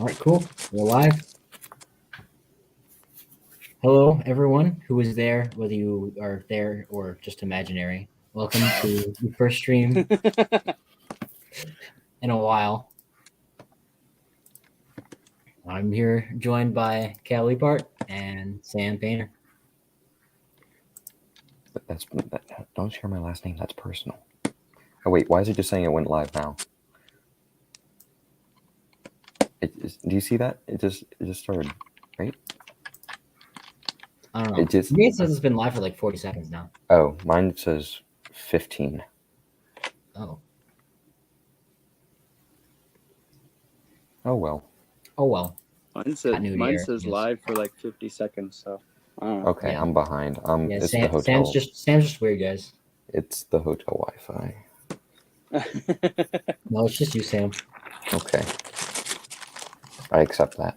All right, cool. We're live. Hello, everyone who is there, whether you are there or just imaginary. Welcome to the first stream in a while. I'm here joined by Cal Leapart and Sam Painter. Don't share my last name. That's personal. Oh wait, why is it just saying it went live now? Do you see that? It just started, right? I don't know. It says it's been live for like 40 seconds now. Oh, mine says 15. Oh. Oh well. Oh well. Mine says live for like 50 seconds. So. Okay, yeah. I'm behind. It's Sam, the hotel. Sam's just weird, guys. It's the hotel Wi-Fi. No, it's just you, Sam. Okay. I accept that.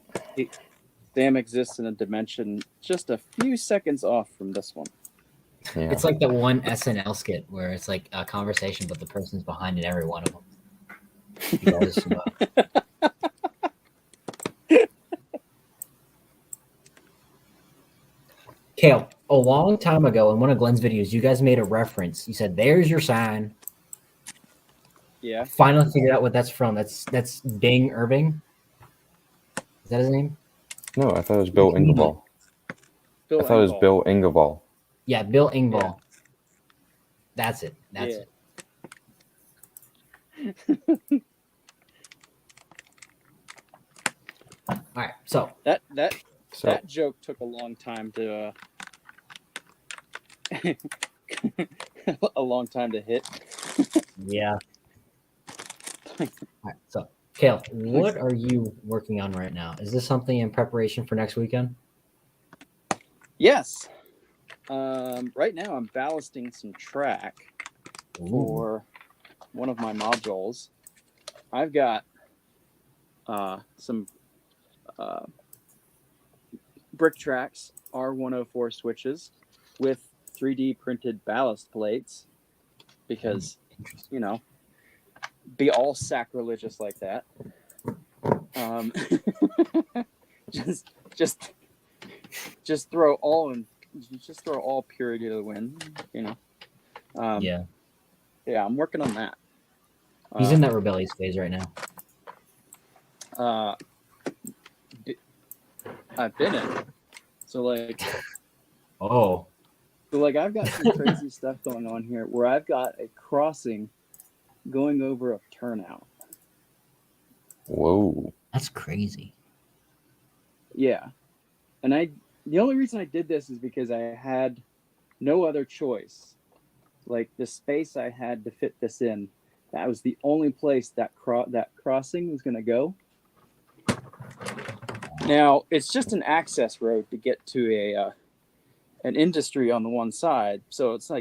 Sam exists in a dimension just a few seconds off from this one. Yeah. It's like the one SNL skit where it's like a conversation, but the person's behind in every one of them. You guys, Kale, a long time ago in one of Glenn's videos, you guys made a reference. You said, "There's your sign." Yeah. Finally figured out what that's from. That's Bing Irving. Is that his name? No, I thought it was Bill Engvall. I thought it was Bill Engvall. Yeah, Bill Engvall. Yeah. That's it. That's it. All right, so that joke took a long time to hit. Yeah. All right, so Kale, what are you working on right now? Is this something in preparation for next weekend? Yes. Right now I'm ballasting some track for one of my modules. I've got some brick tracks, R104 switches with 3D printed ballast plates because, be all sacrilegious like that. Just throw all purity to the wind, Yeah, I'm working on that. He's in that rebellious phase right now. I've been in. So I've got some crazy stuff going on here where I've got a crossing going over a turnout. Whoa. That's crazy. Yeah. And the only reason I did this is because I had no other choice. Like the space I had to fit this in, that was the only place that crossing was going to go. Now, it's just an access road to get to an industry on the one side, so it's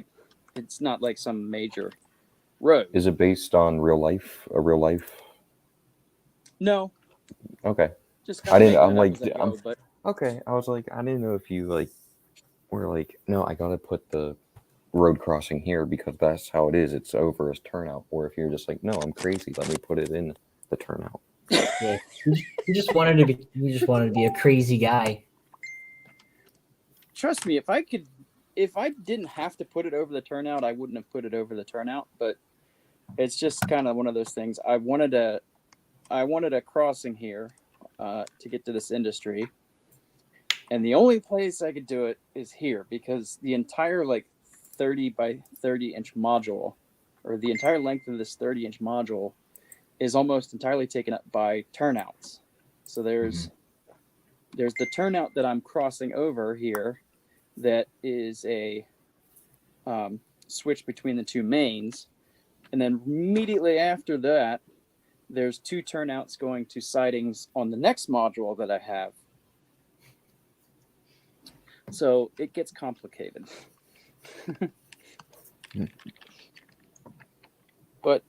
not like some major road. Is it based on a real life? No. Okay. Just okay. I was like, I didn't know if you were like, no, I gotta put the road crossing here because that's how it is. It's over as turnout, or if you're just like, no, I'm crazy. Let me put it in the turnout. Yeah, you just wanted to be a crazy guy. Trust me, if I didn't have to put it over the turnout, I wouldn't have put it over the turnout. But it's just kind of one of those things. I wanted a crossing here to get to this industry, and the only place I could do it is here because the entire 30 by 30 inch module, or the entire length of this 30-inch module, is almost entirely taken up by turnouts. So there's the turnout that I'm crossing over here that is a switch between the two mains. And then immediately after that, there's two turnouts going to sidings on the next module that I have. So it gets complicated. But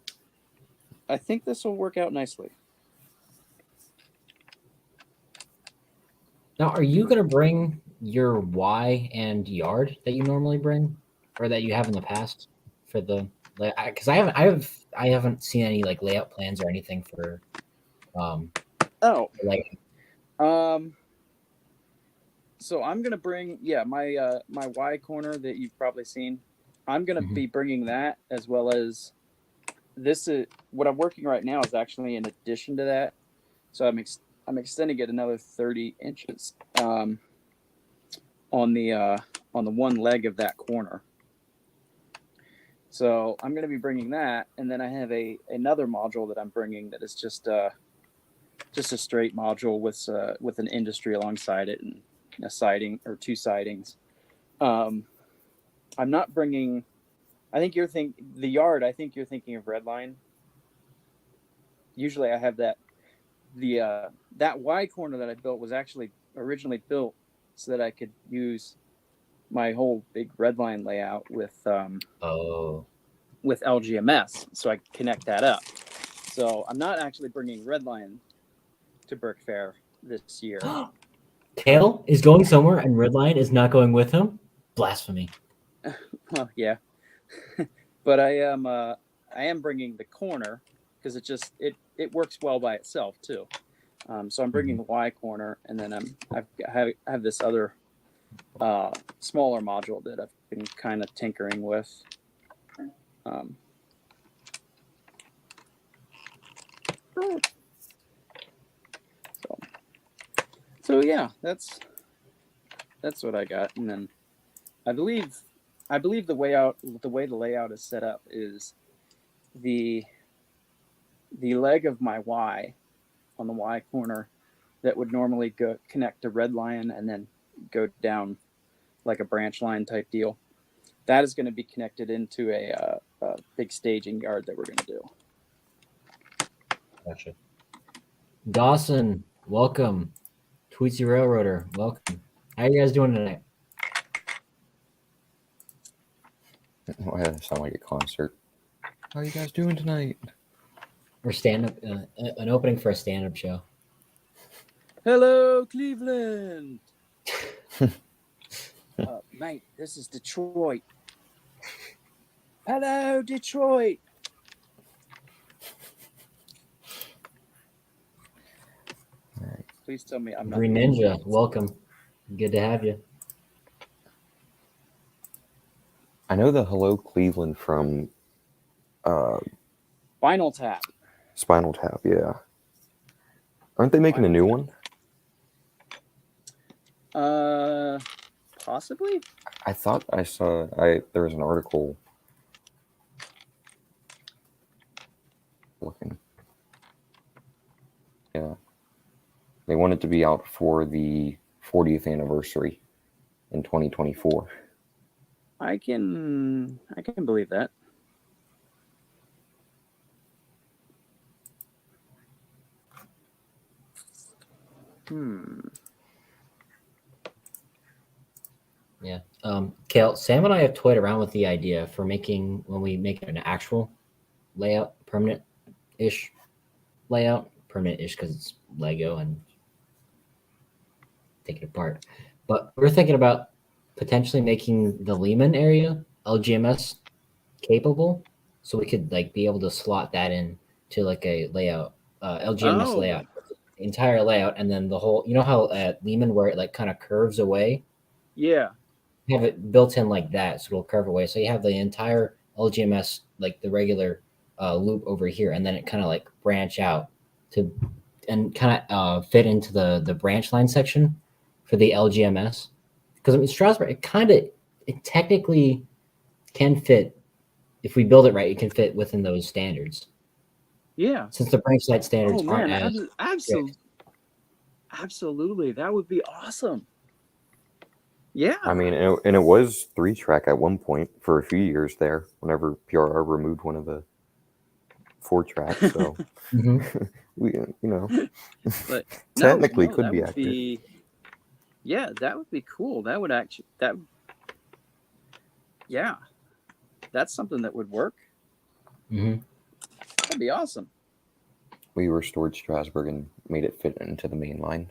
I think this will work out nicely. Now, are you going to bring your Y and yard that you normally bring, or that you have in the past for the? Because I haven't seen any layout plans or anything for Oh, Like, so I'm gonna bring my my Y corner that you've probably seen. I'm gonna Mhm. be bringing that, as well as this is what I'm working right now is actually in addition to that. So I'm extending it another 30 inches on the one leg of that corner. So I'm going to be bringing that, and then I have another module that I'm bringing that is just a straight module with an industry alongside it and a siding or two sidings. I'm not bringing. I think you're the yard. I think you're thinking of Redline. Usually, I have that that Y corner that I built was actually originally built so that I could use my whole big Redline layout oh, with LGMS, so I connect that up. So I'm not actually bringing Redline to Burke Fair this year. Kale is going somewhere, and Redline is not going with him. Blasphemy. Well, yeah, but I am bringing the corner because it works well by itself too. So I'm bringing the Y corner, and then I have this other smaller module that I've been kind of tinkering with. So yeah, that's what I got, and then I believe the way the layout is set up is the leg of my Y on the Y corner that would normally go connect to Redline and then go down like a branch line type deal. That is going to be connected into a big staging yard that we're going to do. Gotcha. Dawson, welcome. Tweetsy Railroader, welcome. How you guys doing tonight? Why does it sound like a concert? How are you guys doing tonight? Or stand-up, an opening for a stand-up show. Hello, Cleveland. Mate, this is Detroit. Hello, Detroit. Right. Please tell me I'm not. Green Ninja, welcome. Good to have you. I know the Hello Cleveland from Spinal Tap. Spinal Tap, yeah. Aren't they making a new one? Possibly. I thought I saw there was an article looking. Yeah. They want it to be out for the 40th anniversary in 2024. I can believe that. Yeah. Kale, Sam and I have toyed around with the idea for making, when we make an actual layout, permanent-ish layout, permanent-ish because it's Lego and take it apart. But we're thinking about potentially making the Lehman area LGMS capable, so we could like be able to slot that in to like a layout, LGMS layout, the entire layout, and then the whole. You know how at Lehman where it like kind of curves away. Yeah. Have it built in like that, so it'll curve away. So you have the entire LGMS, like the regular loop over here, and then it kind of like branch out to and kind of fit into the branch line section for the LGMS. Because I mean, Strasburg, it technically can fit if we build it right. It can fit within those standards. Yeah. Since the branch line standards aren't as absolutely, that would be awesome. Yeah. I mean, and it was 3-track at one point for a few years there, whenever PRR removed one of the 4 tracks. So, we, but technically could be accurate. Yeah, that would be cool. That would actually, yeah, that's something that would work. That'd be awesome. We restored Strasburg and made it fit into the main line.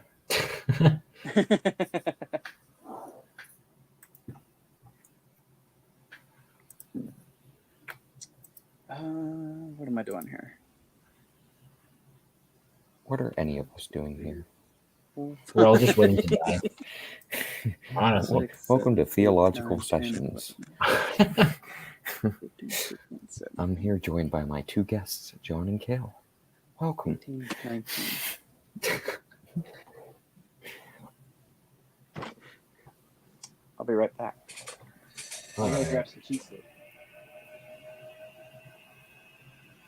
What am I doing here? What are any of us doing here? We're all just waiting to die. Honestly. Welcome to Theological Sessions. I'm here joined by my two guests, John and Kale. Welcome. 18, 19. I'll be right back. All I'm gonna right. grab some cheese steak.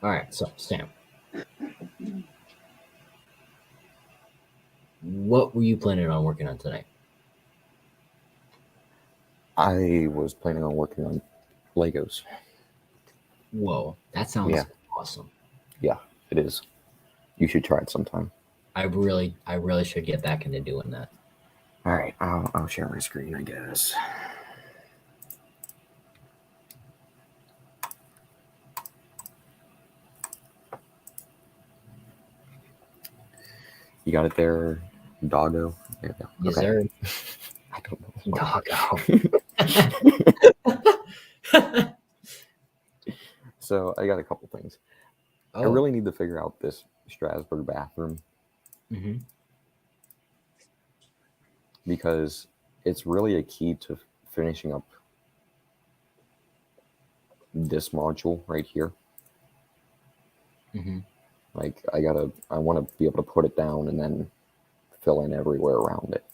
All right, so Sam, what were you planning on working on tonight? I was planning on working on Legos. Whoa, that sounds awesome. Yeah, it is. You should try it sometime. I really should get back into doing that. All right, I'll share my screen, I guess. You got it there, doggo? There you go. Yes, sir. I don't know. Doggo. So I got a couple things. I really need to figure out this Strasburg bathroom. Mm-hmm. Because it's really a key to finishing up this module right here. Mm-hmm. Like I want to be able to put it down and then fill in everywhere around it.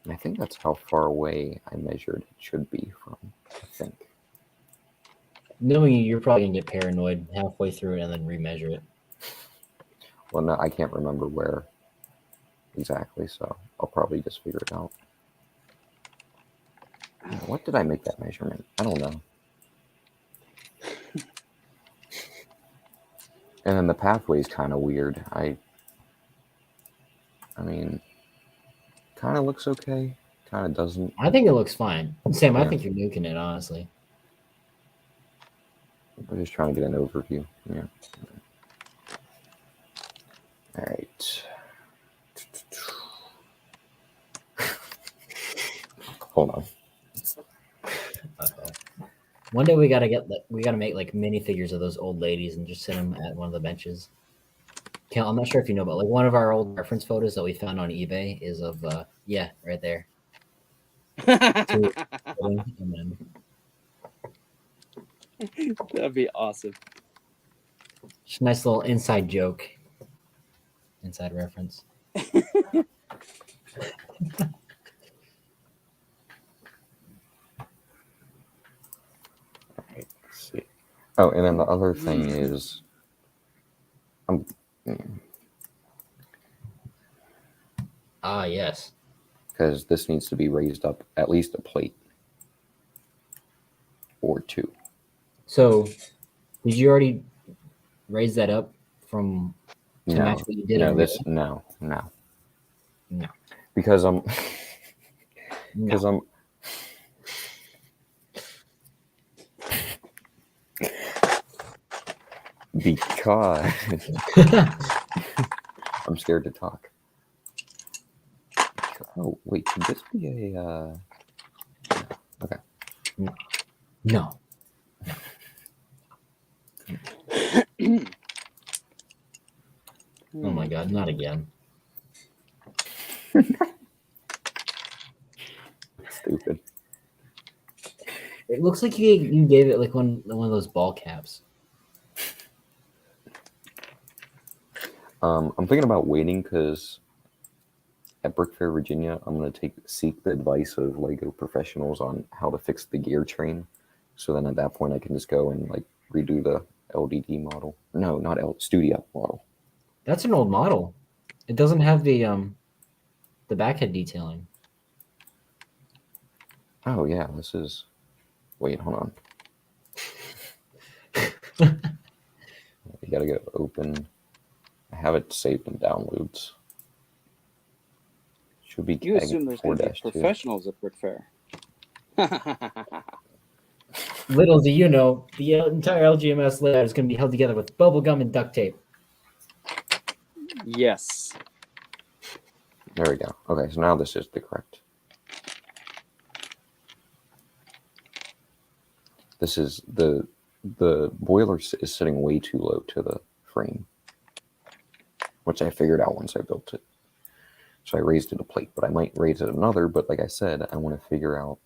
And I think that's how far away I measured it should be from, I think. Knowing you're probably gonna get paranoid halfway through it and then remeasure it. Well, no, I can't remember where exactly, so I'll probably just figure it out. What did I make that measurement? I don't know. And then the pathway is kind of weird. I mean, kind of looks okay, kind of doesn't. I think it looks fine. Sam, Yeah. I think you're nuking it, honestly. I'm just trying to get an overview. Yeah. All right. Hold on. Uh-oh. One day we gotta make like minifigures of those old ladies and just sit them at one of the benches. Kel, I'm not sure if you know, but like one of our old reference photos that we found on eBay is of right there. That'd be awesome. Just a nice little inside joke, inside reference. Alright, let's see. Oh, and then the other thing is, Yes. Because this needs to be raised up at least a plate or two. So, did you already raise that up from to match what you did? No. No. Because I'm I'm scared to talk. Oh wait, could this be a? Okay. No. Oh my God! Not again. Stupid. It looks like you gave it like one of those ball caps. I'm thinking about waiting because at Brick Fair, Virginia, I'm going to seek the advice of Lego professionals on how to fix the gear train. So then at that point, I can just go and like redo the LDD model. No, not Studio model. That's an old model. It doesn't have the backhead detailing. Oh yeah, this is. Wait, hold on. You gotta go open. I have it saved in downloads. Should be. You assume there's going to be professionals at Brick Fair. Little do you know, the entire LGMS layout is going to be held together with bubble gum and duct tape. Yes. There we go. Okay, so now this is the correct This is the boiler is sitting way too low to the frame, which I figured out once I built it. So I raised it a plate, but I might raise it another. But like I said, I want to figure out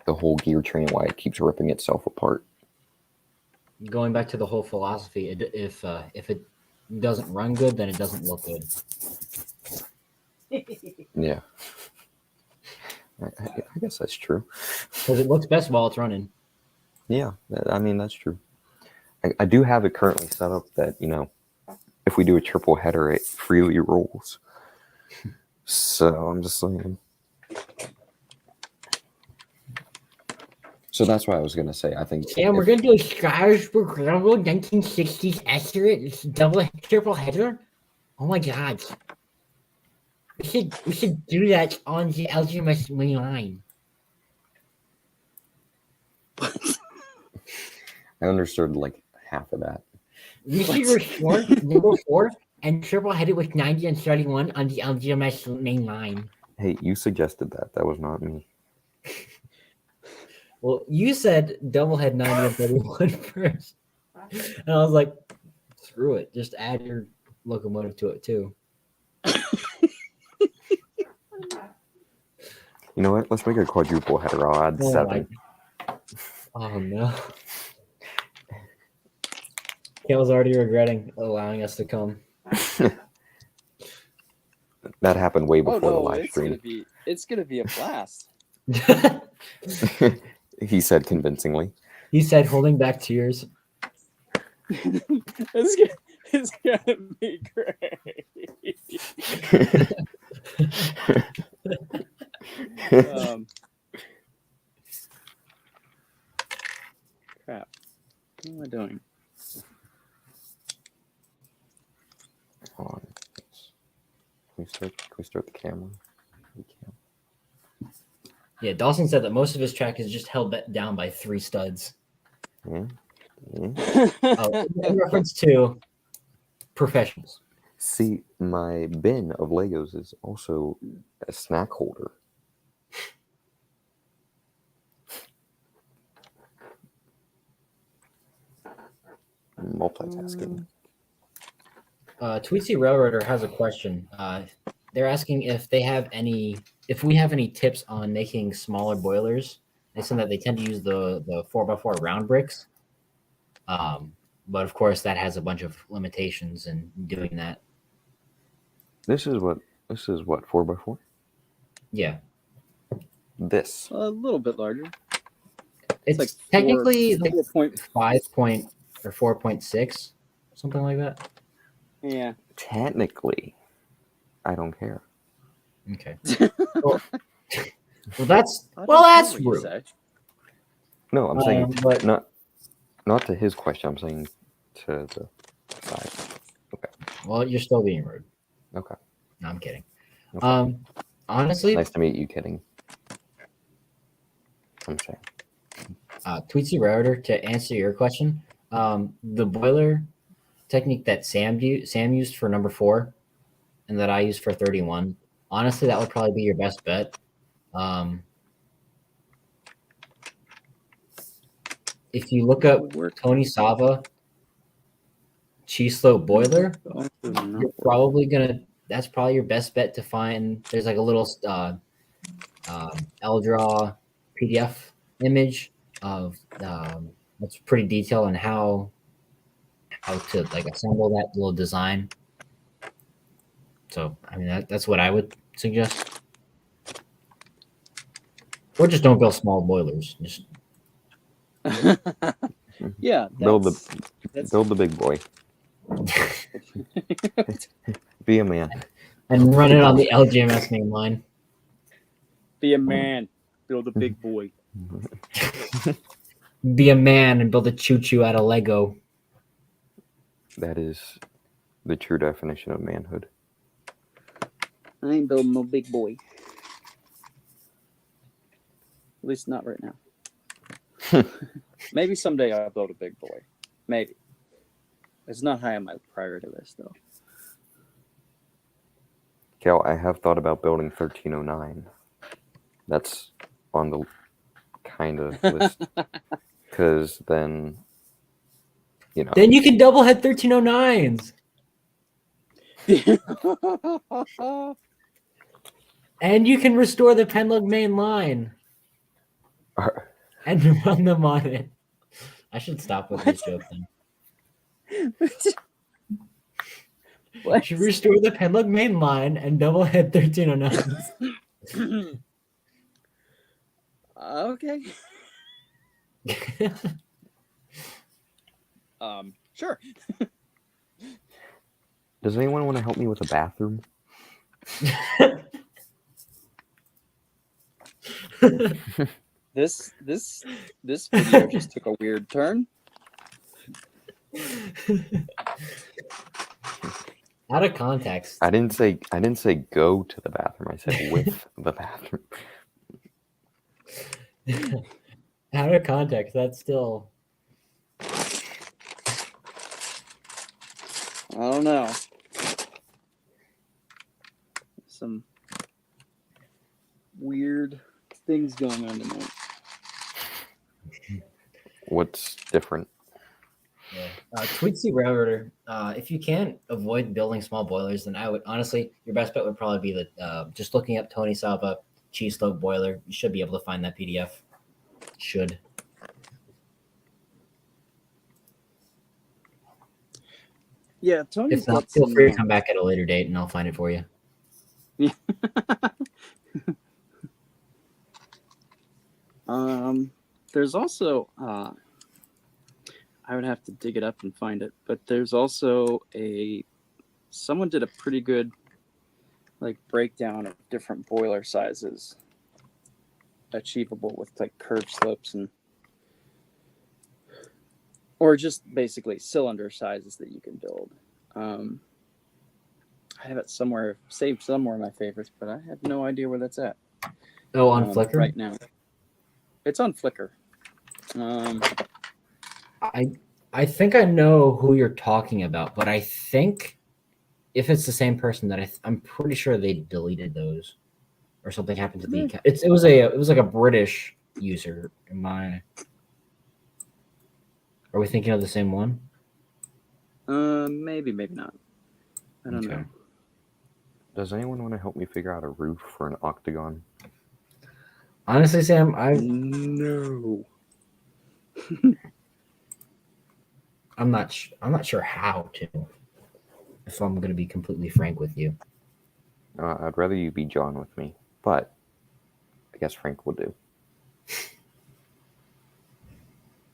the whole gear train, why it keeps ripping itself apart. Going back to the whole philosophy, if it doesn't run good, then it doesn't look good. Yeah. I guess that's true. Because it looks best while it's running. Yeah, I mean, that's true. I do have it currently set up that, you know, if we do a triple header, it freely rolls. So I'm just saying. So that's what I was going to say. I think. Yeah, we're going to do a Strasburg Railroad 1960s accurate triple header. Oh my God. We should do that on the LGMS main line. I understood like half of that. We should restore number 4 and triple headed with 90 and 31 on the LGMS main line. Hey, you suggested that. That was not me. Well, you said double head 90 and 31 first. And I was like, screw it. Just add your locomotive to it too. You know what? Let's make a quadruple header. I'll add 7. Oh no. Kale's already regretting allowing us to come. That happened way before the live stream. It's gonna be a blast. He said convincingly. He said, holding back tears. It's gonna be great. Crap. What am I doing? Hold on. Can we start the camera? We can. Yeah, Dawson said that most of his track is just held down by 3 studs. Yeah. Yeah. In reference to professionals. See, my bin of Legos is also a snack holder. Multitasking. Tweetsy Railroader has a question. They're asking if we have any tips on making smaller boilers. They said that they tend to use the 4x4 round bricks. But of course that has a bunch of limitations in doing that. This is what 4x4? Yeah. This. A little bit larger. It's like technically 5 or 4.6, something like that. Yeah. Technically, I don't care. Okay. well, that's rude. No, I'm saying but not to his question. I'm saying to the side. Okay. Well, you're still being rude. Okay. No, I'm kidding. Okay. Honestly, nice to meet you. Kidding. I'm saying. Tweetsy Router, to answer your question, the boiler technique that Sam used for number 4 and that I used for 31, honestly, that would probably be your best bet. If you look up Tony Sava cheese slope boiler, that's probably your best bet to find. There's like a little LDraw PDF image of that's pretty detailed on how to like assemble that little design. So I mean that's what I would suggest. Or just don't build small boilers. Just yeah, build the big boy. Be a man and run it on the LGMS main line. Be a man, build a big boy. Be a man and build a choo-choo out of Lego. That is the true definition of manhood. I ain't building no big boy. At least not right now. Maybe someday I'll build a big boy. Maybe. It's not high on my priority list, though. Cal, I have thought about building 1309. That's on the kind of list, because then, you know. Then you can double head 1309s. And you can restore the Penlug main line and run them on it. I should stop with this joke then. You should restore the Penlug main line and double head 1309s. Okay. Sure. Does anyone want to help me with a bathroom? This video just took a weird turn. Out of context. I didn't say go to the bathroom. I said with the bathroom. Out of context, that's still. I don't know. Some weird things going on tonight. What's different? Yeah. Tweet C Railroader. If you can't avoid building small boilers, then I would honestly, your best bet would probably be that just looking up Tony Salva cheese slope boiler. You should be able to find that PDF. Should. Yeah, Tony's If not, feel free to come back at a later date and I'll find it for you. Yeah. There's also I would have to dig it up and find it, but there's also someone did a pretty good like breakdown of different boiler sizes achievable with like curved slopes or just basically cylinder sizes that you can build. I have it somewhere saved somewhere in my favorites, but I have no idea where that's at. Oh, on Flickr right now. It's on Flickr. I think I know who you're talking about, but I think if it's the same person, that I'm pretty sure they deleted those, or something happened to the account. It was like a British user. Are we thinking of the same one? Maybe not. I don't know. Does anyone want to help me figure out a roof for an octagon? Honestly, Sam, no. I'm not sure how to. If I'm going to be completely frank with you, I'd rather you be John with me, but I guess Frank will do.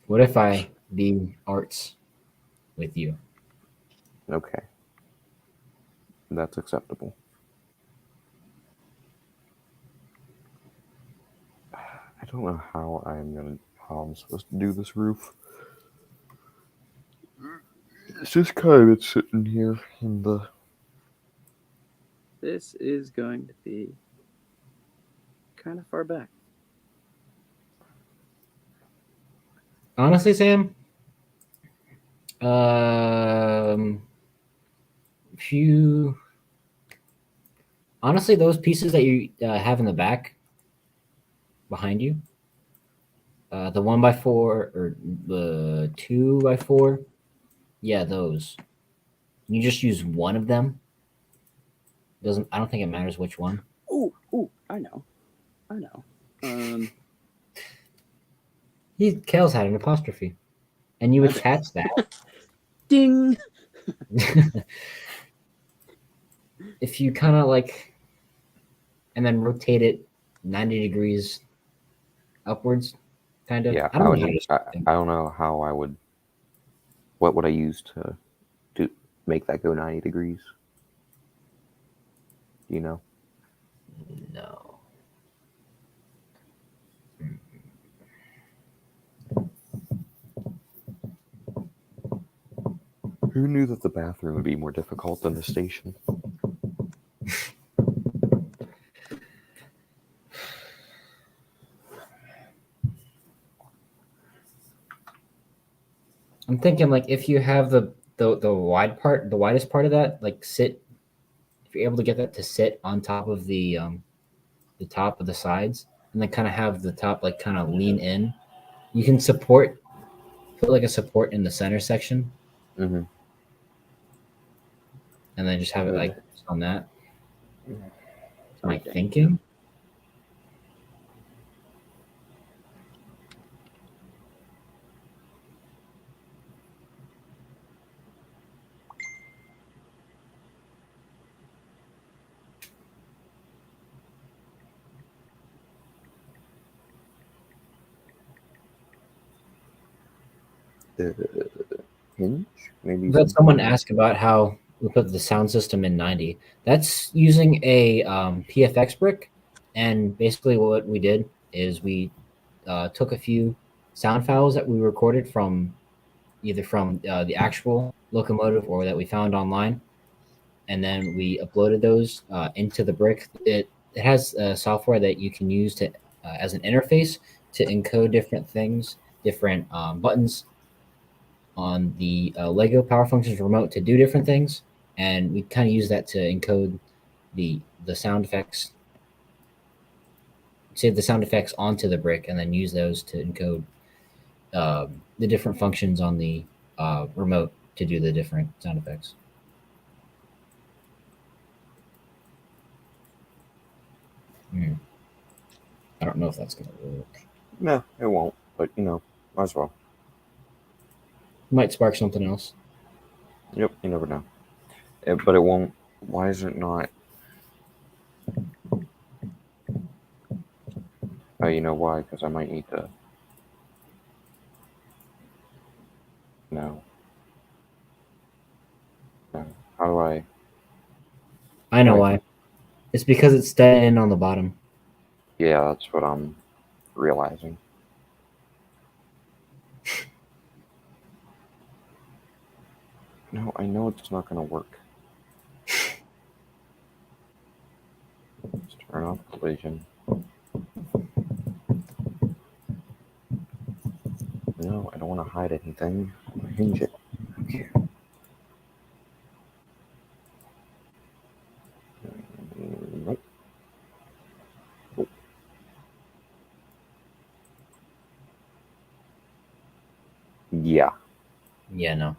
What if I be Arts with you? Okay, that's acceptable. I don't know how I'm supposed to do this roof. It's just kind of sitting here in the. This is going to be kind of far back. Honestly, Sam, honestly, those pieces that you have in the back behind you, the 1x4 or the 2x4, yeah, those. You just use one of them. I don't think it matters which one. Ooh, I know. Kale's had an apostrophe, and you attach that. Ding. If you kind of like, and then rotate it 90 degrees upwards, kind of. Yeah, I don't know how I would. What would I use to make that go 90 degrees? Do you know? No. Who knew that the bathroom would be more difficult than the station? I'm thinking like if you have the widest part of that, like if you're able to get that to sit on top of the top of the sides, and then kind of have the top like kind of lean in. You can put like a support in the center section, Mm-hmm. and then just have it like on that. Am I Okay. thinking? The hinge, maybe. We've had someone ask about how we put the sound system in 90. That's using a PFX brick, and basically what we did is we took a few sound files that we recorded from either from the actual locomotive or that we found online, and then we uploaded those into the brick. It has software that you can use to as an interface to encode different things, different buttons on the Lego Power Functions remote to do different things, and we kind of use that to encode the sound effects, save the sound effects onto the brick, and then use those to encode the different functions on the remote to do the different sound effects. I don't know if that's gonna work. No, it won't. But might as well. Might spark something else. Yep, you never know. But it won't. Why is it not? Oh, you know why? Because I might need to. No. No. How do I? I know Wait. why. It's because it's dead in on the bottom. Yeah, that's what I'm realizing. No, I know it's not going to work. Let's turn off collision. No, I don't want to hide anything. I'm going to hinge it. Okay. Nope. Oh. Yeah. Yeah, no.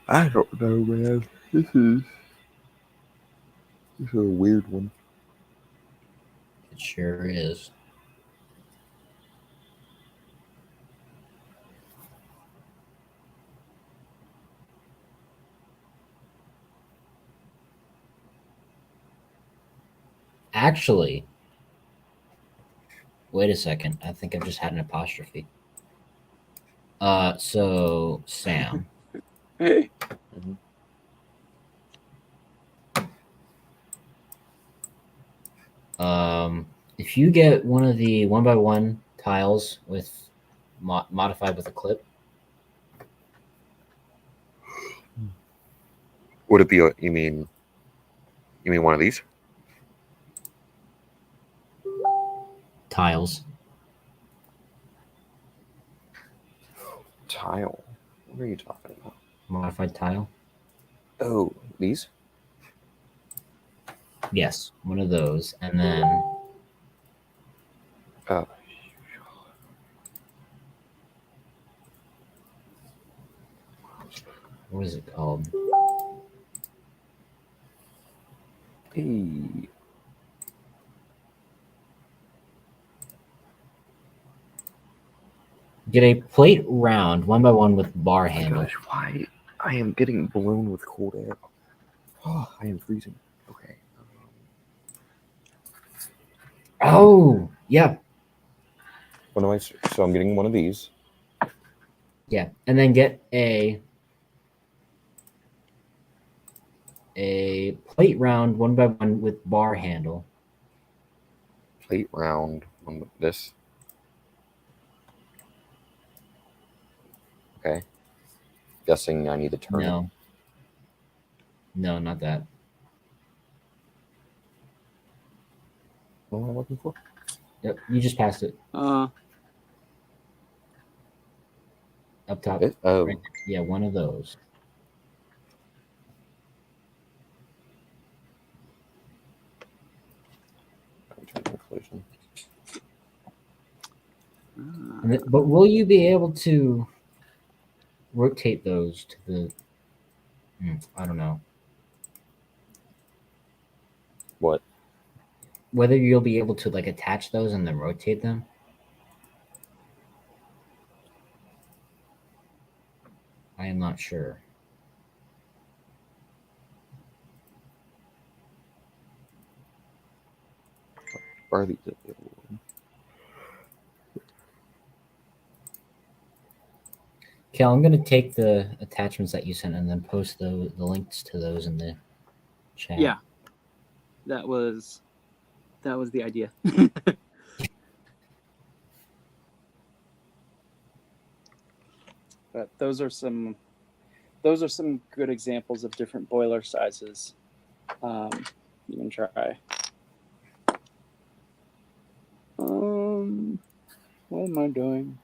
I don't know, man. This is a weird one. It sure is. Actually, wait a second. I think I've just had an apostrophe. So Sam. Hey. If you get one of the 1x1 tiles with modified with a clip, Would it be? You mean one of these? tiles. Tile. What are you talking about? Modified tile. Oh, these? Yes, one of those, and then Oh. what is it called? Hey. Get a plate round 1x1 with bar handle. Gosh, why? I am getting blown with cold air. Oh, I am freezing. Okay. Oh, yeah. What am I? So I'm getting one of these. Yeah, and then get a plate round 1x1 with bar handle. Plate round. One with this. Okay. Guessing I need to turn it. No, not that. What am I looking for? Yep, you just passed it. Up top. Oh. Right. Yeah, one of those. But will you be able to rotate those to the... I don't know. What? Whether you'll be able to like attach those and then rotate them. I am not sure. Are these available? Cal, I'm gonna take the attachments that you sent and then post the links to those in the chat. Yeah, that was the idea. But those are some good examples of different boiler sizes. You can try. What am I doing?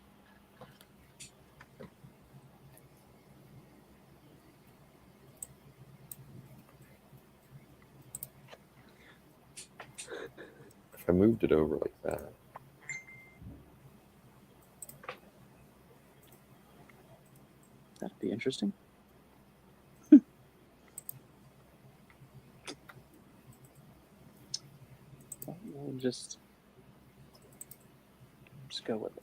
If I moved it over like that. That'd be interesting. We'll just go with it.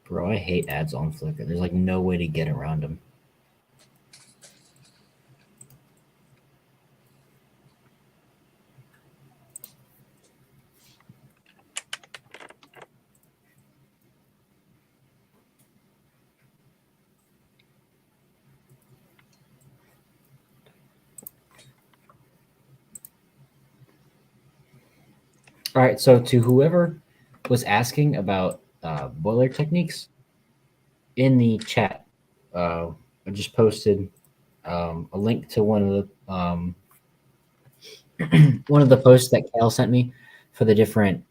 Bro, I hate ads on Flickr. There's like no way to get around them. All right, so to whoever was asking about boiler techniques, in the chat, I just posted a link to one of the one of the posts that Cal sent me for the different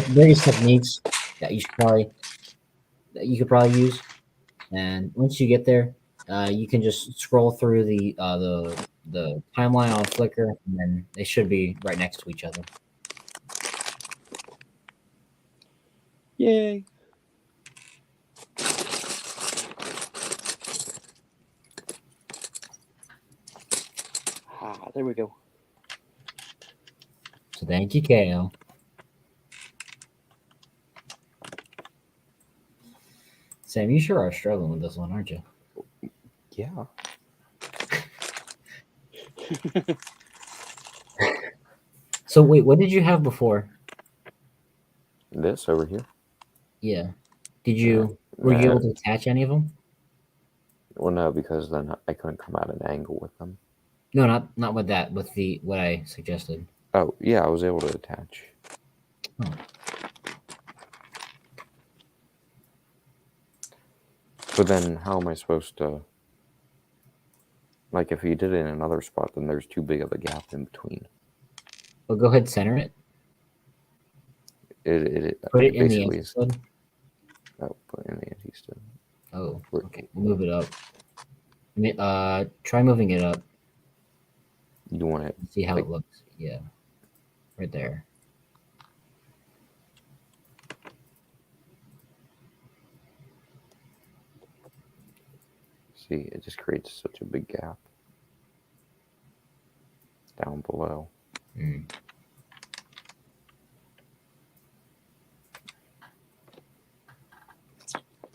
various techniques that you could probably use. And once you get there, you can just scroll through the timeline on Flickr, and then they should be right next to each other. Yay! There we go. So thank you, Cal. Sam, you sure are struggling with this one, aren't you? Yeah. So wait, what did you have before? This over here. Yeah. Were you able to attach any of them? Well, no, because then I couldn't come at an angle with them. No, not with that. With what I suggested. Oh, yeah, I was able to attach. Oh. But then how am I supposed to... Like, if you did it in another spot, then there's too big of a gap in between. Well, go ahead and center it. Put it in the anti-stud. Oh, put it in the anti-stud. Oh, okay. Move it up. Try moving it up. You want it... See how it looks. Yeah. Right there. See, it just creates such a big gap down below. Mm.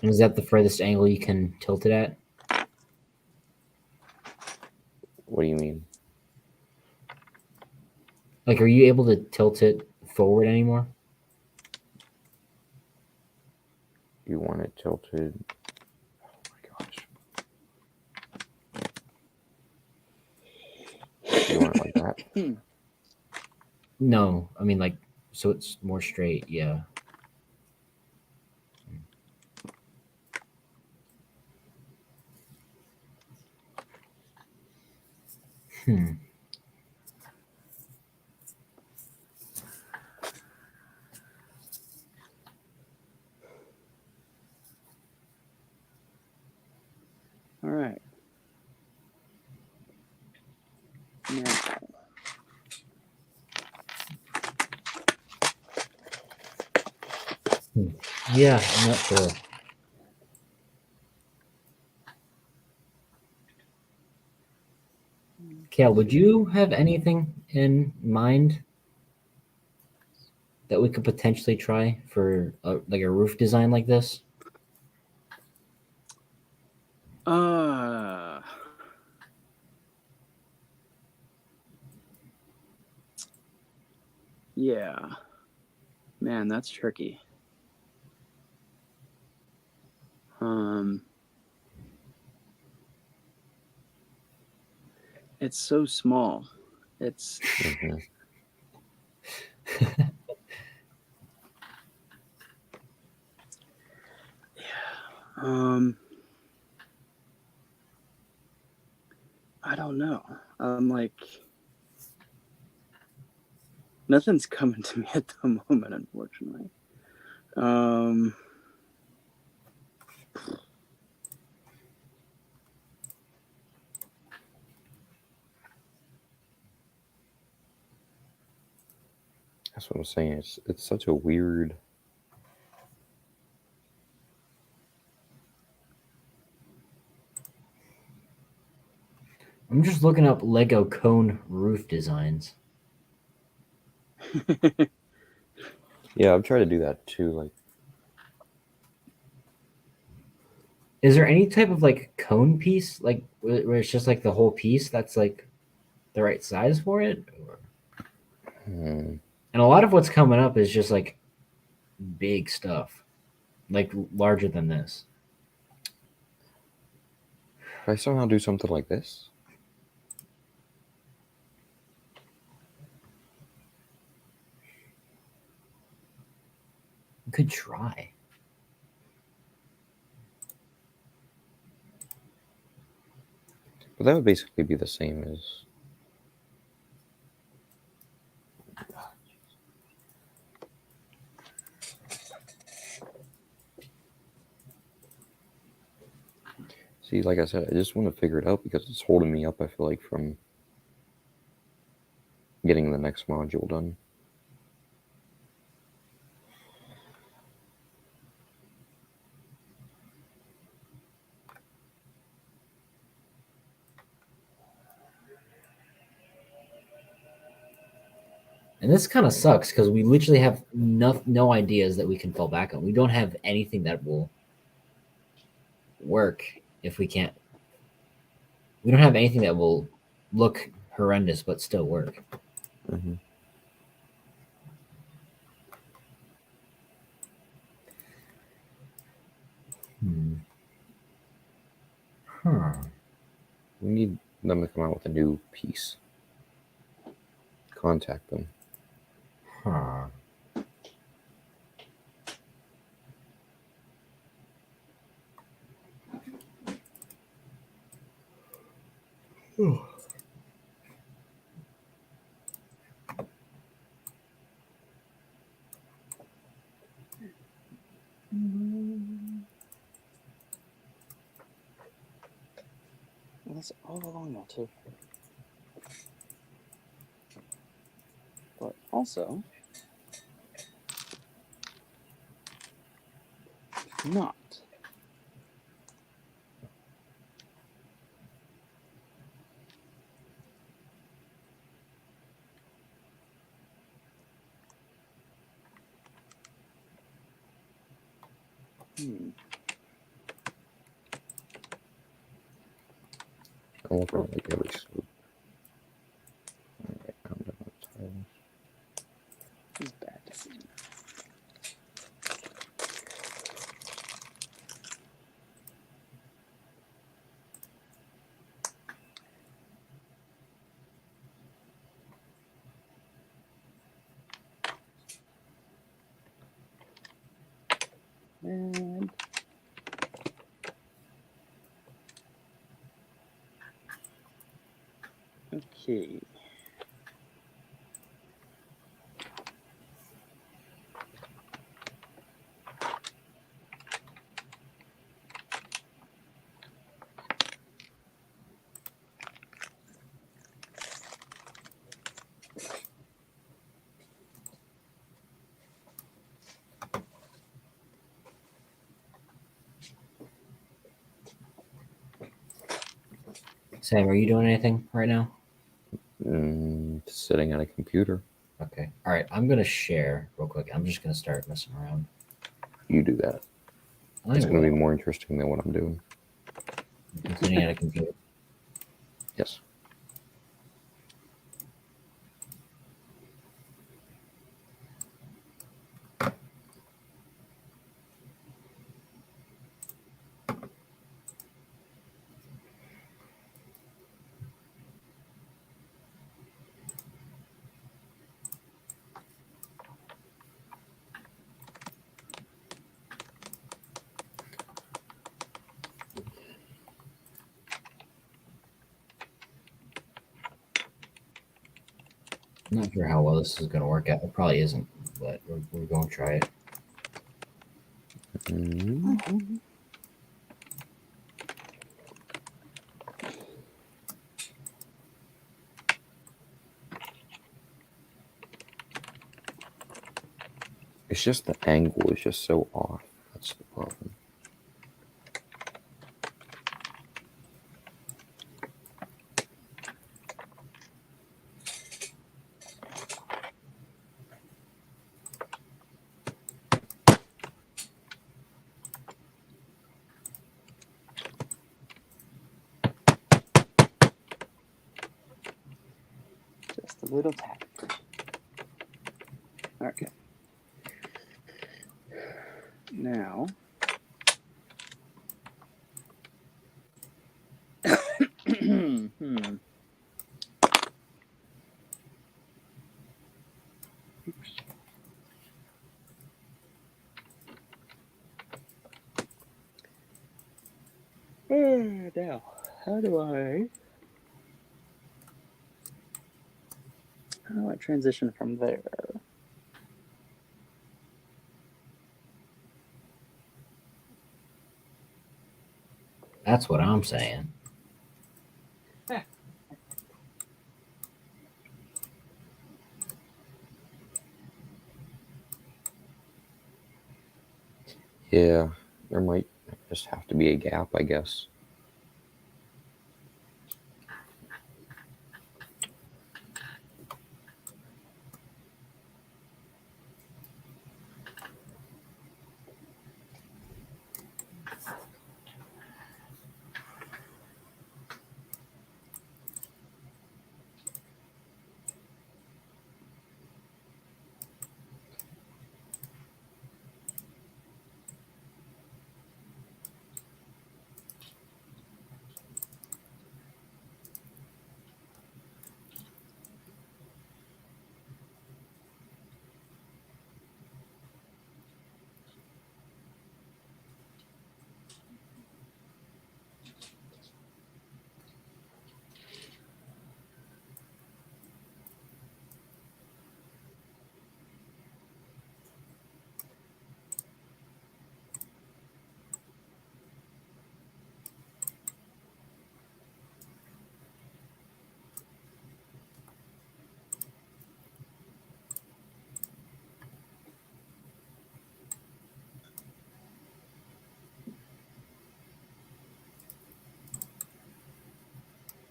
Is that the furthest angle you can tilt it at? What do you mean? Like, are you able to tilt it forward anymore? You want it tilted... Oh my gosh. that. No, I mean like so it's more straight. Yeah. Hmm. All right. Now, Yeah, I'm not sure. Kale, would you have anything in mind that we could potentially try for like a roof design like this? Yeah. Man, that's tricky. It's so small. It's I don't know. I'm like, nothing's coming to me at the moment, unfortunately. That's what I'm saying. It's such a weird. I'm just looking up Lego cone roof designs. Yeah, I've tried to do that too. Like, Is there any type of like cone piece, like where it's just like the whole piece that's like the right size for it? And a lot of what's coming up is just like big stuff, like larger than this. if I somehow do something like this, You could try. but that would basically be the same as. See, like I said, I just want to figure it out because it's holding me up, I feel like, from getting the next module done. And this kind of sucks because we literally have no ideas that we can fall back on. We don't have anything that will work if we can't. We don't have anything that will look horrendous but still work. Mm-hmm. We need them to come out with a new piece. Contact them. Well, that's all along now too. But also, not. I want to like every slope. Alright, I'm done with tiles. This is bad decision. And okay. Sam, are you doing anything right now? Sitting at a computer. Okay. All right. I'm gonna share real quick. I'm just gonna start messing around. You do that. It's going to be more interesting than what I'm doing. I'm sitting at a computer. Yes. I'm not sure how well this is going to work out. It probably isn't, but we're going to try it. Mm-hmm. It's just the angle is just so off. That's the problem. Just a little tap. Okay. Now, Oops. Now, how do I transition from there? That's what I'm saying. Yeah, there might just have to be a gap, I guess.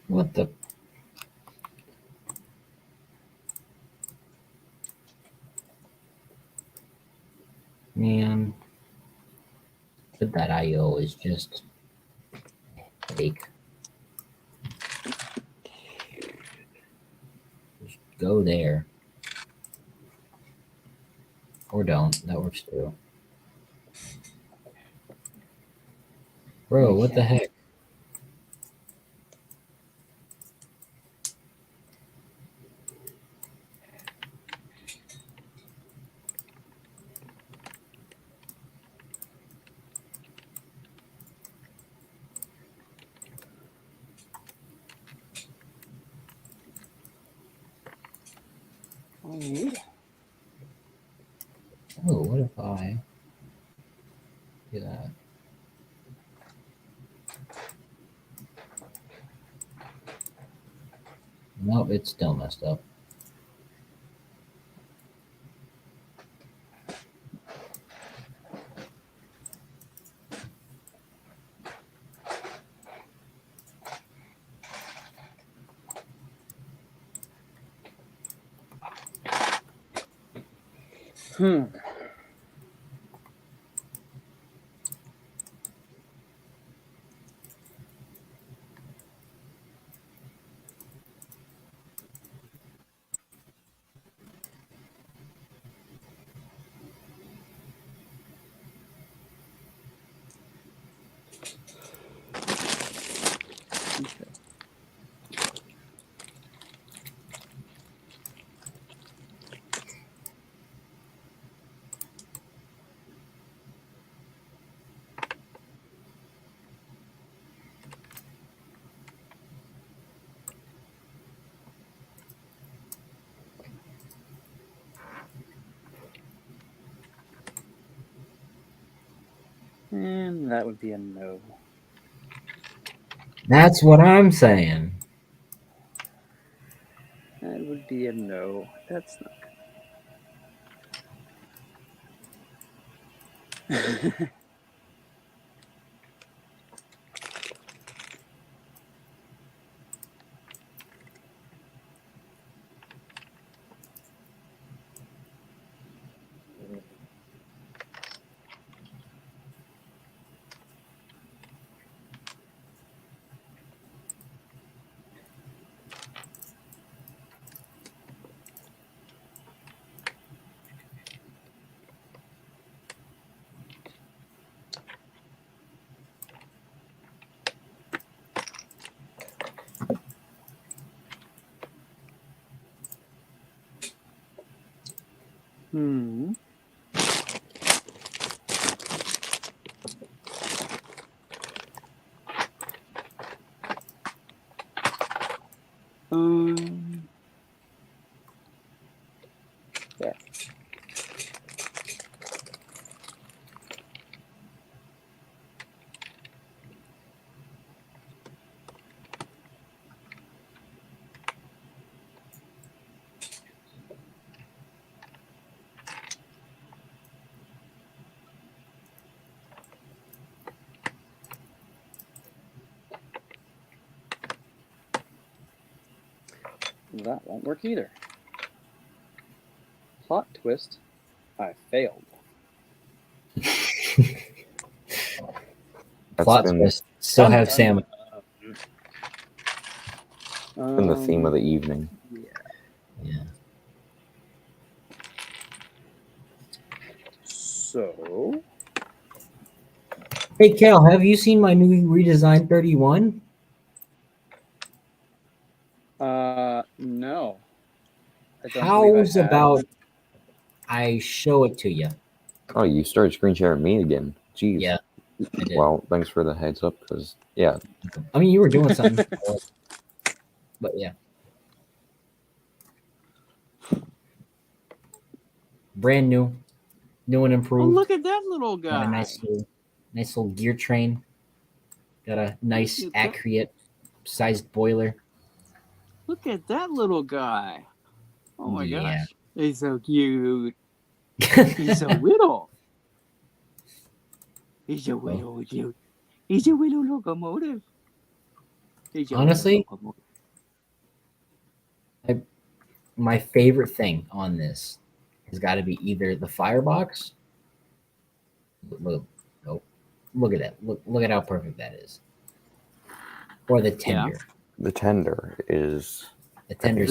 What the? Man, but that IO is just fake. Just go there. Or don't. That works too. Bro, what the heck? Oh, what if I do that? Nope, it's still messed up. And that would be a no. That's what I'm saying. That would be a no. That's not. Hmm. There. That won't work either. Plot twist. I failed. Plot twist. Still Dun, have dun, Sam. Been the theme of the evening. Yeah. So. Hey, Cal, have you seen my new redesigned 31? No. How's about I show it to you? Oh, you started screen sharing me again. Jeez. Yeah, I did. Well, thanks for the heads up, because, yeah. I mean, you were doing something. But, yeah. Brand new. New and improved. Oh, look at that little guy. Got a nice little gear train. Got a nice, accurate sized boiler. Look at that little guy. Oh my Yeah. gosh. He's so cute. He's so little. He's a little cute. He's a little locomotive. Honestly, my favorite thing on this has got to be either the firebox. Look at that. Look at how perfect that is. Or the tender. Yeah. The tender is. The tender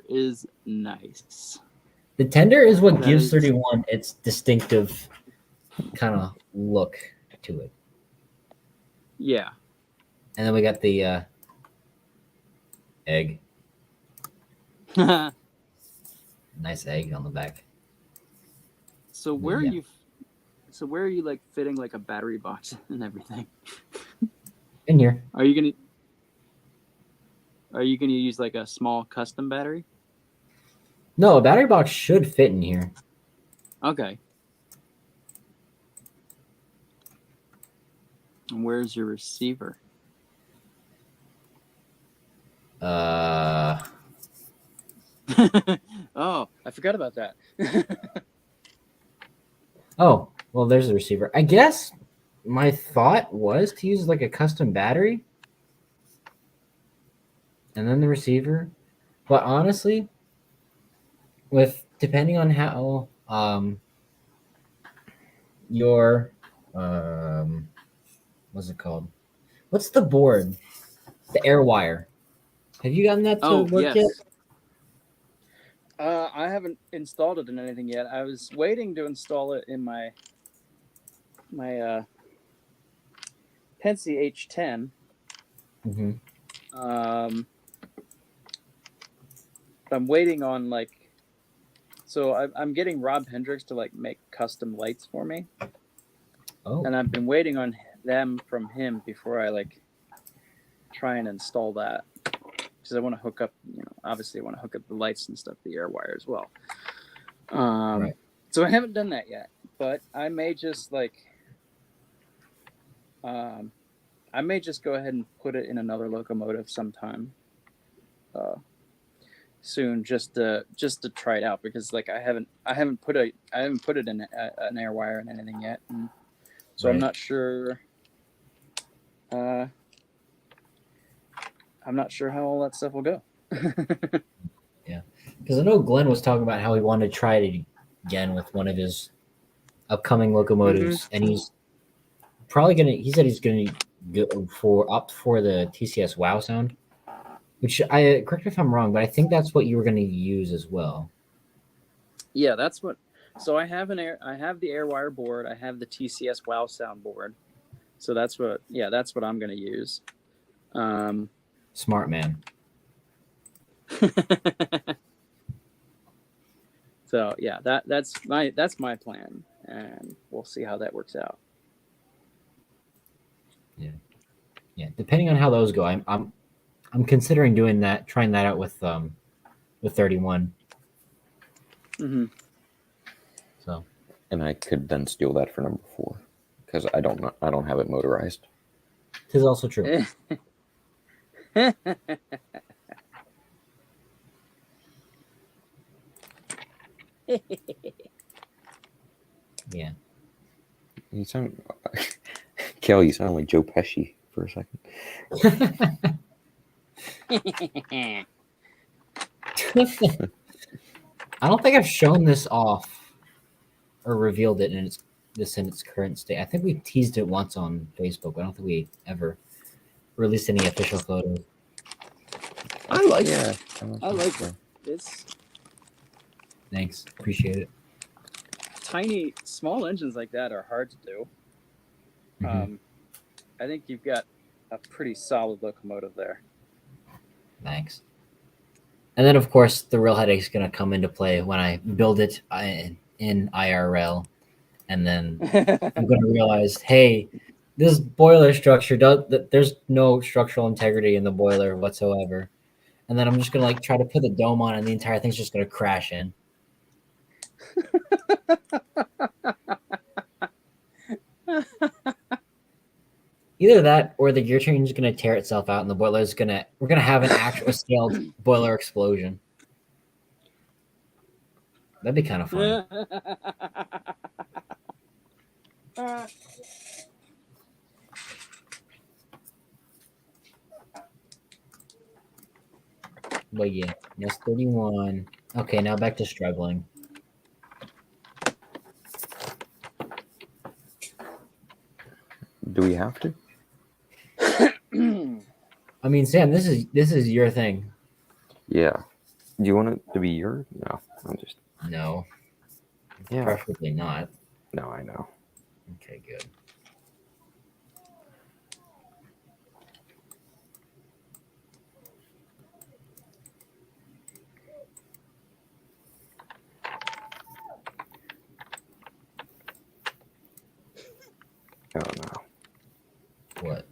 is nice. The tender is what gives 31 its distinctive kind of look to it. Yeah. And then we got the egg. Nice egg on the back. So where are you? So where are you like fitting like a battery box and everything? In here. Are you gonna use like a small custom battery? No, a battery box should fit in here. Okay. And where's your receiver? Uh, Oh, I forgot about that. oh, well, there's the receiver. I guess my thought was to use like a custom battery and then the receiver. But honestly, depending on how your what's it called? What's the board? The air wire. Have you gotten that to work yet? I haven't installed it in anything yet. I was waiting to install it in my Pensy H10. Mm-hmm. I'm waiting on so I'm getting Rob Hendricks to make custom lights for me. Oh. And I've been waiting on them from him before I try and install that, because I want to hook up, obviously I want to hook up the lights and stuff, the air wire as well. Right. So I haven't done that yet, but I may just go ahead and put it in another locomotive sometime soon, just to try it out, because I haven't put it in an air wire and anything yet, and so right. I'm not sure. I'm not sure how all that stuff will go. Yeah, because I know Glenn was talking about how he wanted to try it again with one of his upcoming locomotives, and he's probably gonna. He said he's gonna opt for the TCS Wow sound, which correct me if I'm wrong, but I think that's what you were gonna use as well. Yeah, that's what. So I have the AirWire board. I have the TCS Wow sound board. So that's what I'm gonna use. Smart man. So yeah, that's my plan, and we'll see how that works out. Yeah. Depending on how those go, I'm considering doing that, trying that out with 31. Mm-hmm. So. And I could then steal that for number 4, because I don't have it motorized. Tis also true. Yeah. You sound, Kel, you sound like Joe Pesci for a second. I don't think I've shown this off or revealed it in its current state. I think we teased it once on Facebook, but I don't think we ever released any official photos. I like it. I like it. Thanks. Appreciate it. Tiny, small engines like that are hard to do. Mm-hmm. I think you've got a pretty solid locomotive there. Thanks. And then, of course, the real headache is going to come into play when I build it in IRL. And then I'm going to realize, hey, this boiler structure, there's no structural integrity in the boiler whatsoever. And then I'm just going to try to put the dome on, and the entire thing's just going to crash in. Either that, or the gear train is going to tear itself out, and we're going to have an actual scaled boiler explosion. That'd be kind of fun. But yeah, that's 31. Okay, now back to struggling. Do we have to? I mean, Sam, this is your thing. Yeah. Do you want it to be your? No, I'm just. No. Yeah. Preferably not. No, I know. Okay, good. Oh no. What?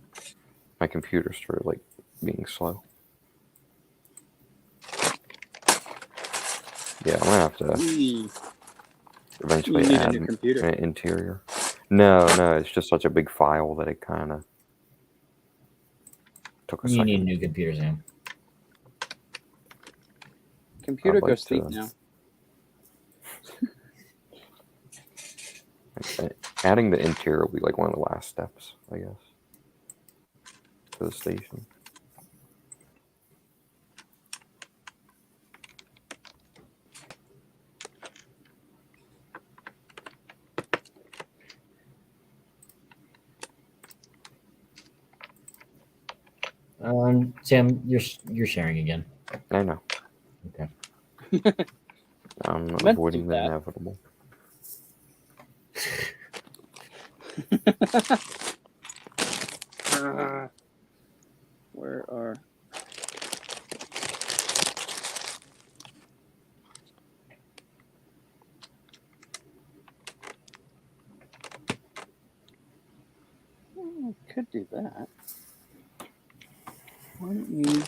My computer started being slow. Yeah, I'm gonna have to You eventually need a add new computer. an interior. No, it's just such a big file that it kind of took a You second. need a new computer, Sam. Computer, I'd go like sleep to- now. Adding the interior will be like one of the last steps, I guess, to the station. Sam, you're sharing again. I know. Okay. I'm Meant to avoiding do the that. inevitable. Where are... Could do that. Why don't you...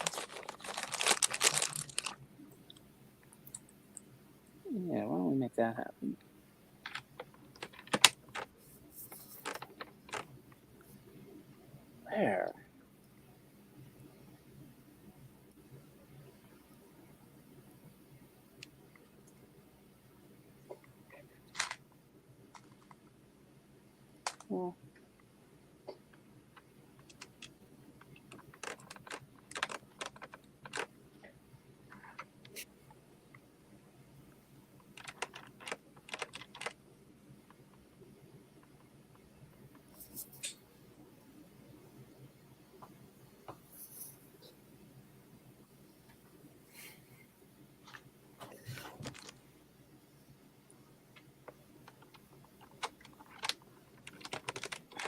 Yeah, why don't we make that happen? There. Well,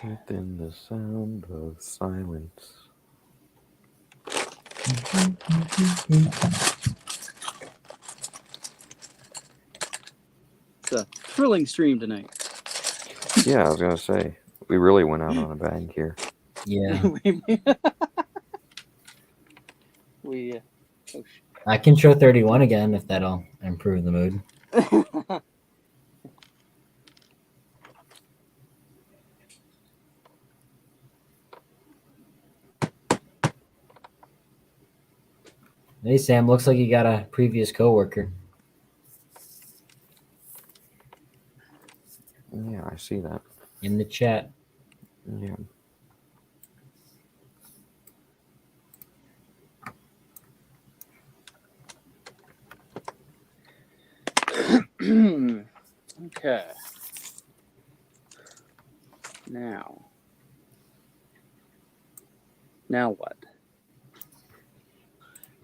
Within the sound of silence. it's a thrilling stream tonight. Yeah, I was gonna say we really went out on a bang here. Yeah. we oh, I can show 31 again if that'll improve the mood. Hey, Sam, looks like you got a previous coworker. Yeah, I see that. In the chat. Yeah. Okay. Now what?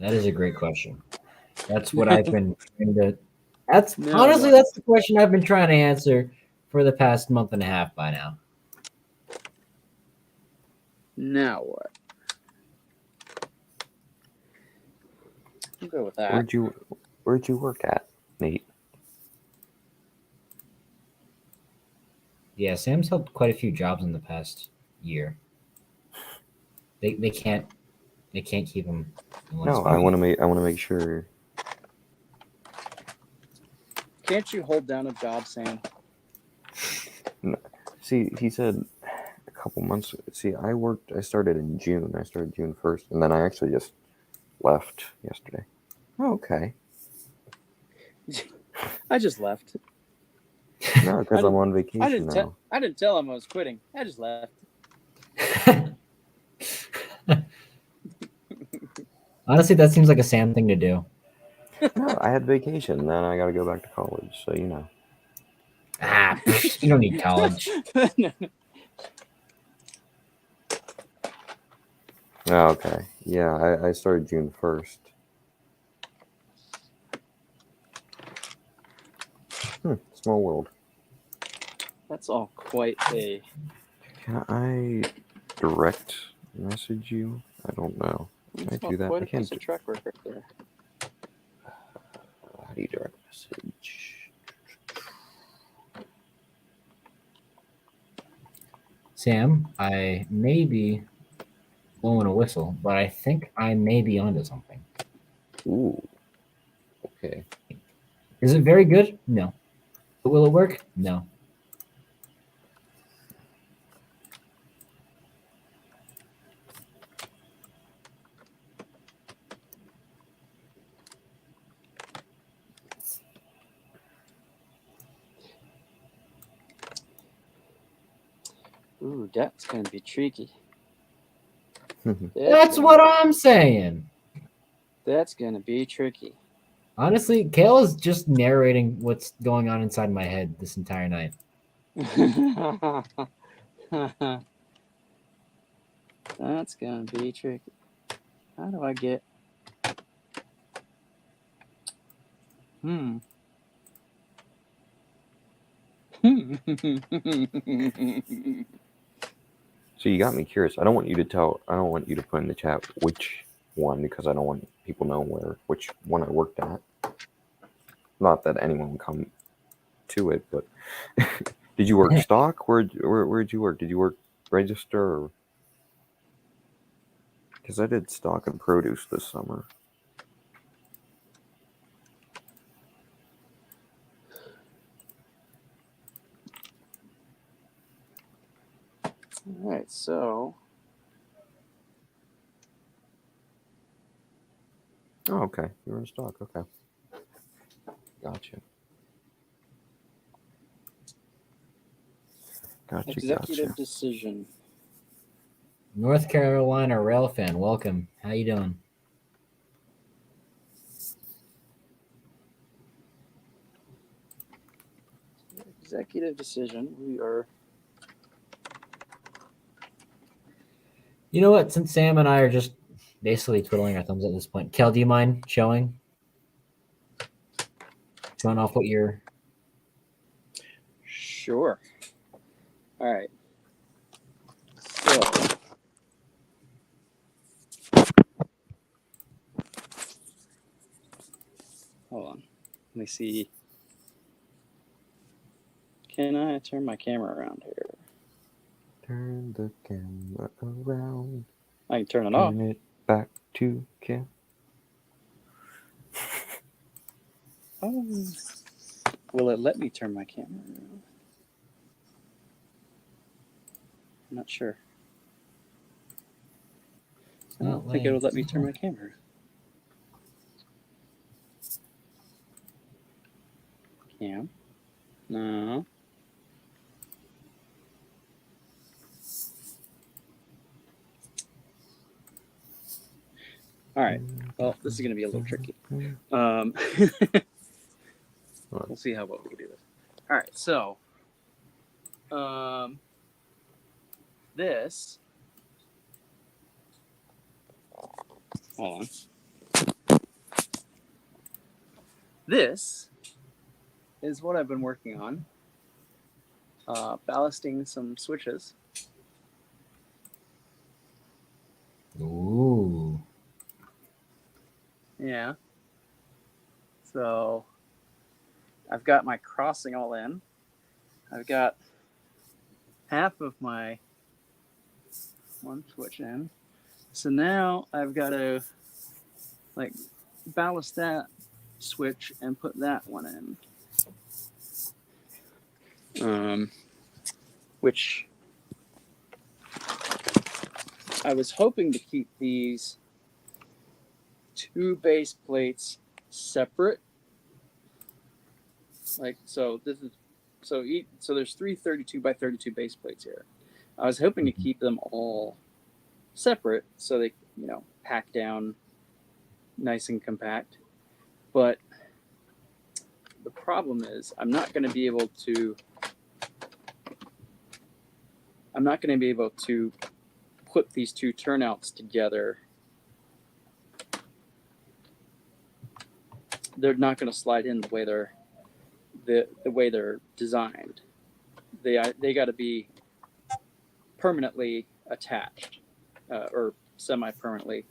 That is a great question. That's what I've been trying to. That's Now honestly what? that's the question I've been trying to answer for the past month and a half by now. Now what? We'll go with that. Where'd you work at, Nate? Yeah, Sam's held quite a few jobs in the past year. They can't keep him in one No, spot. I want to make sure. Can't you hold down a job, Sam? No. See, he said a couple months. See, I started in June. I started June 1st, and then I actually just left yesterday. Oh, okay. I just left. No, because I'm on vacation now. I didn't tell him I was quitting. I just left. Honestly, that seems like a Sam thing to do. No, I had vacation. Then I got to go back to college. So you know. Ah, you don't need college. Oh, okay. Yeah, I started June 1st. Small world. That's all quite a... Can I direct message you? I don't know. Can I do that? Quite I a can't piece do... of track record there. How do you direct message? Sam, I may be blowing a whistle, but I think I may be onto something. Ooh. Okay. Is it very good? No. Will it work? No. Ooh, that's gonna be tricky. That's what I'm saying. That's gonna be tricky. Honestly, Kale is just narrating what's going on inside my head this entire night. That's gonna be tricky. How do I get? So you got me curious. I don't want you to put in the chat which one, because I don't want people to know which one I worked at. Not that anyone will come to it, but did you work stock? Where'd you work? Did you work register? Because I did stock and produce this summer. All right, so. Oh, okay. You were in stock. Okay. Gotcha. Executive decision. North Carolina rail fan, welcome. How you doing? Executive decision. We are. You know what? Since Sam and I are just basically twiddling our thumbs at this point, Kel, do you mind showing off what you're? Sure. All right. So. Hold on. Let me see. Can I turn my camera around here? Turn the camera around. I can turn it off. Turn it back to cam. Will it let me turn my camera around? I'm not sure. I don't think it'll let me turn my camera. Cam? No. All right. Well, this is going to be a little tricky. We'll see how well we can do this. All right. So, this. Hold on. This is what I've been working on. Ballasting some switches. Ooh. Yeah. So I've got my crossing all in. I've got half of my one switch in. So now I've got to ballast that switch and put that one in. Which I was hoping to keep these two base plates separate. So there's three 32 by 32 base plates here. I was hoping to keep them all separate so they, pack down nice and compact. But the problem is I'm not going to be able to put these two turnouts together. They're not going to slide in the way they're designed. They got to be permanently attached or semi-permanently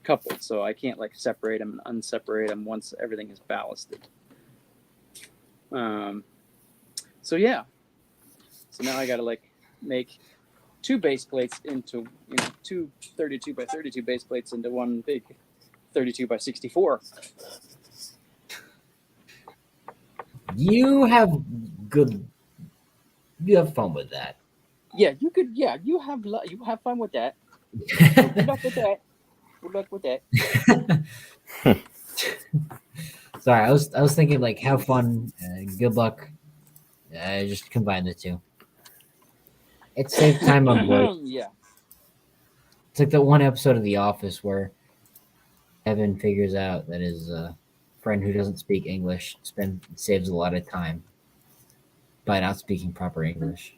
coupled. So I can't separate them and unseparate them once everything is ballasted. So now I got to make two base plates into two 32 by 32 base plates into one big 32 by 64. You have good. You have fun with that. Yeah, you could. Yeah, you have fun with that. Good luck with that. Good luck with that. Sorry, I was thinking like have fun, good luck. Just combine the two. It saves time on work. Yeah. It's like that one episode of The Office where Evan figures out that his friend who doesn't speak English saves a lot of time by not speaking proper English.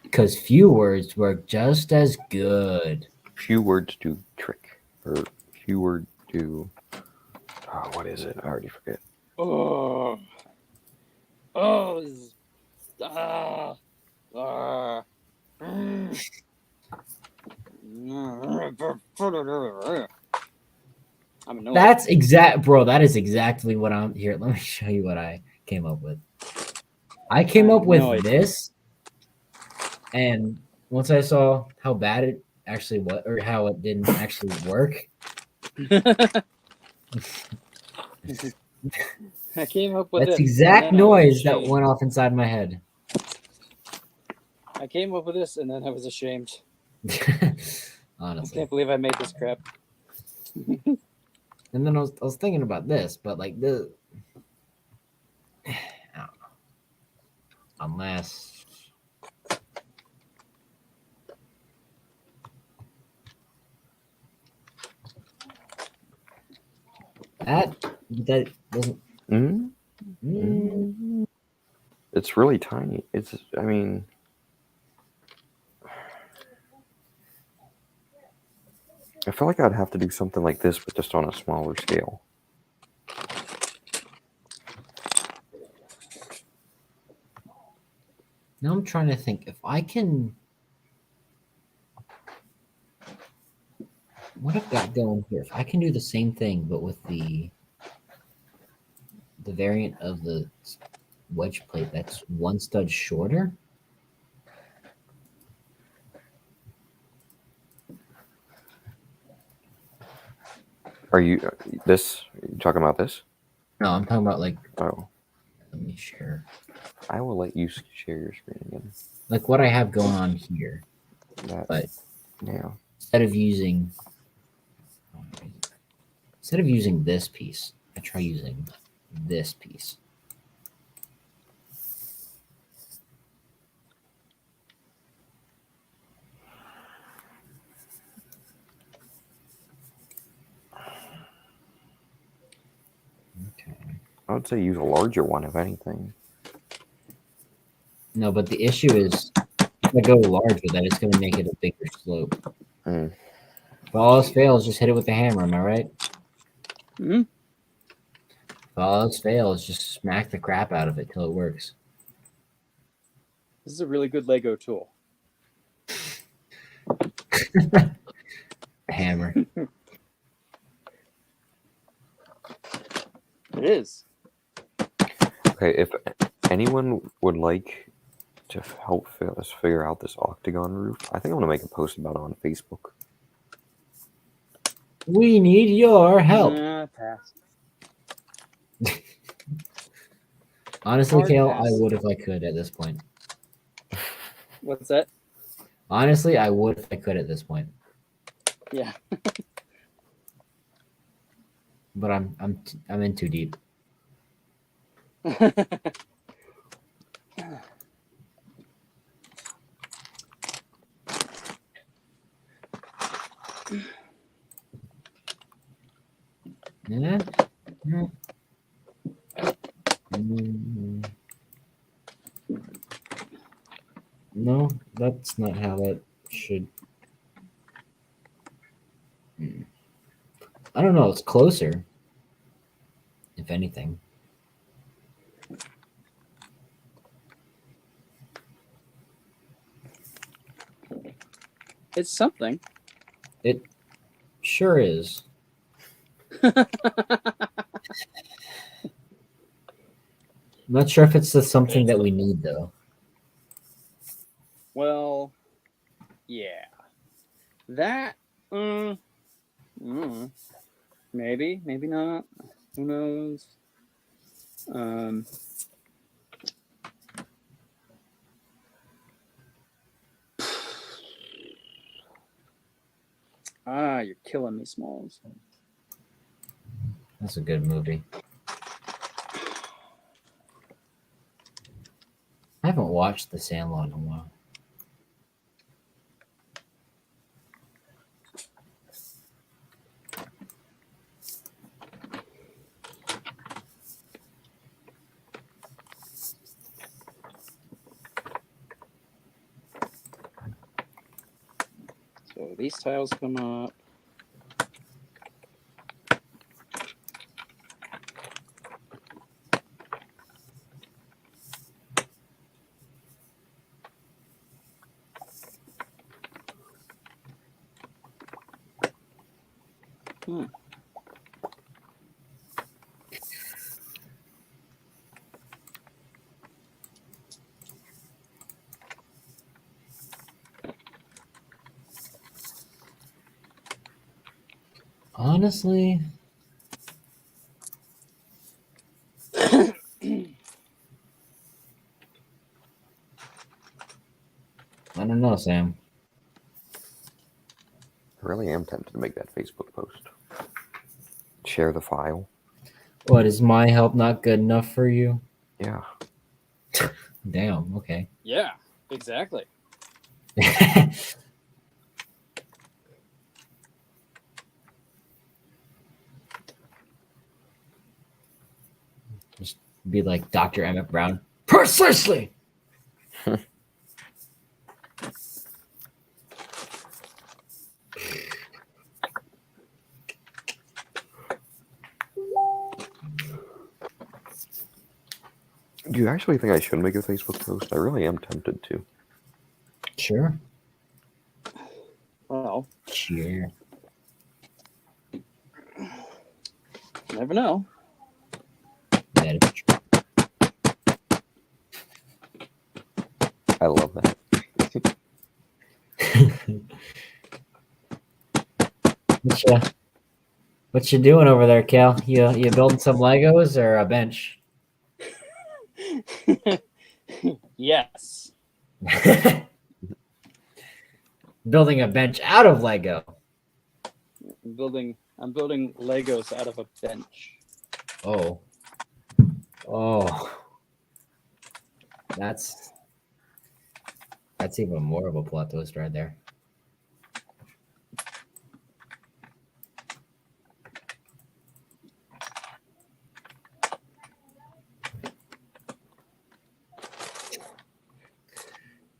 Because few words work just as good. Few words do trick, or few words do. Oh, what is it? I already forget. Oh. Oh. I'm annoyed. That is exactly what I'm here. Let me show you what I came up with. I came up with this, and once I saw how bad it actually was, or how it didn't actually work, I came up with that's this. exact noise that went off inside my head. I came up with this, and then I was ashamed. Honestly, I can't believe I made this crap. And then I was thinking about this, but like I don't know. Unless that doesn't. It's really tiny. I mean, I feel like I'd have to do something like this, but just on a smaller scale. Now I'm trying to think if I can. What I've got going here, if I can do the same thing, but with the variant of the wedge plate that's one stud shorter. Are you talking about this? No, I'm talking about like. Oh. Let me share. I will let you share your screen again. Like what I have going on here. But yeah. Instead of using this piece, I try using this piece. Okay. I would say use a larger one, if anything. No, but the issue is if I go larger, that it's going to make it a bigger slope. If all else fails, just hit it with the hammer. Am I right? Mm-hmm. If all else fails, just smack the crap out of it till it works. This is a really good Lego tool. Hammer. It is. Okay, if anyone would like to help us figure out this octagon roof, I think I'm going to make a post about it on Facebook. We need your help. Pass. Honestly, Kale, I would if I could at this point. What's that? Honestly, I would if I could at this point. Yeah. But I'm in too deep. Yeah. No, that's not how that should. I don't know. It's closer, if anything. It's something. It sure is. I'm not sure if it's something that we need, though. Well, yeah. That, maybe not. Who knows? You're killing me, Smalls. That's a good movie. I haven't watched The Sandlot in a while. So these tiles come up. Honestly, I don't know, Sam. I really am tempted to make that Facebook post. Share the file. What, is my help not good enough for you? Yeah. Damn, okay. Yeah, exactly. Just be like Dr. Emmett Brown. Precisely! Do you actually think I should make a Facebook post? I really am tempted to. Sure. Well, Sure. never know. That is true. I love that. What you doing over there, Cal? You building some Legos or a bench? Yes. Building a bench out of Lego. I'm building Legos out of a bench. Oh. That's even more of a plot twist right there.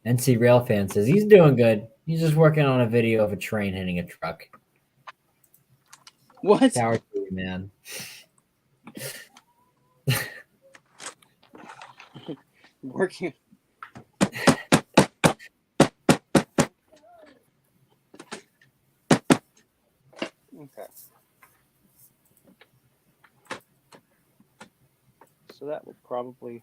NC Railfan says he's doing good. He's just working on a video of a train hitting a truck. What? Power to you, man. Working. Okay. So that will probably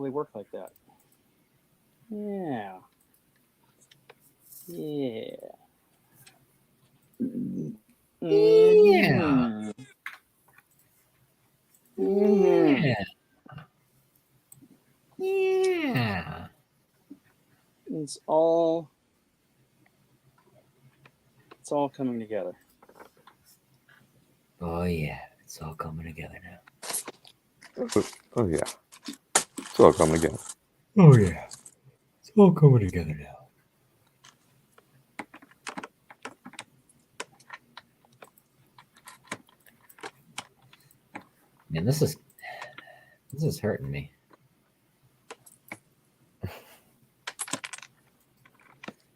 work like that. Yeah. Yeah. Yeah. Yeah. Yeah. It's all coming together. Oh yeah, it's all coming together now. Oh yeah. It's all coming together. Oh yeah, it's all coming together now. Man, this is hurting me.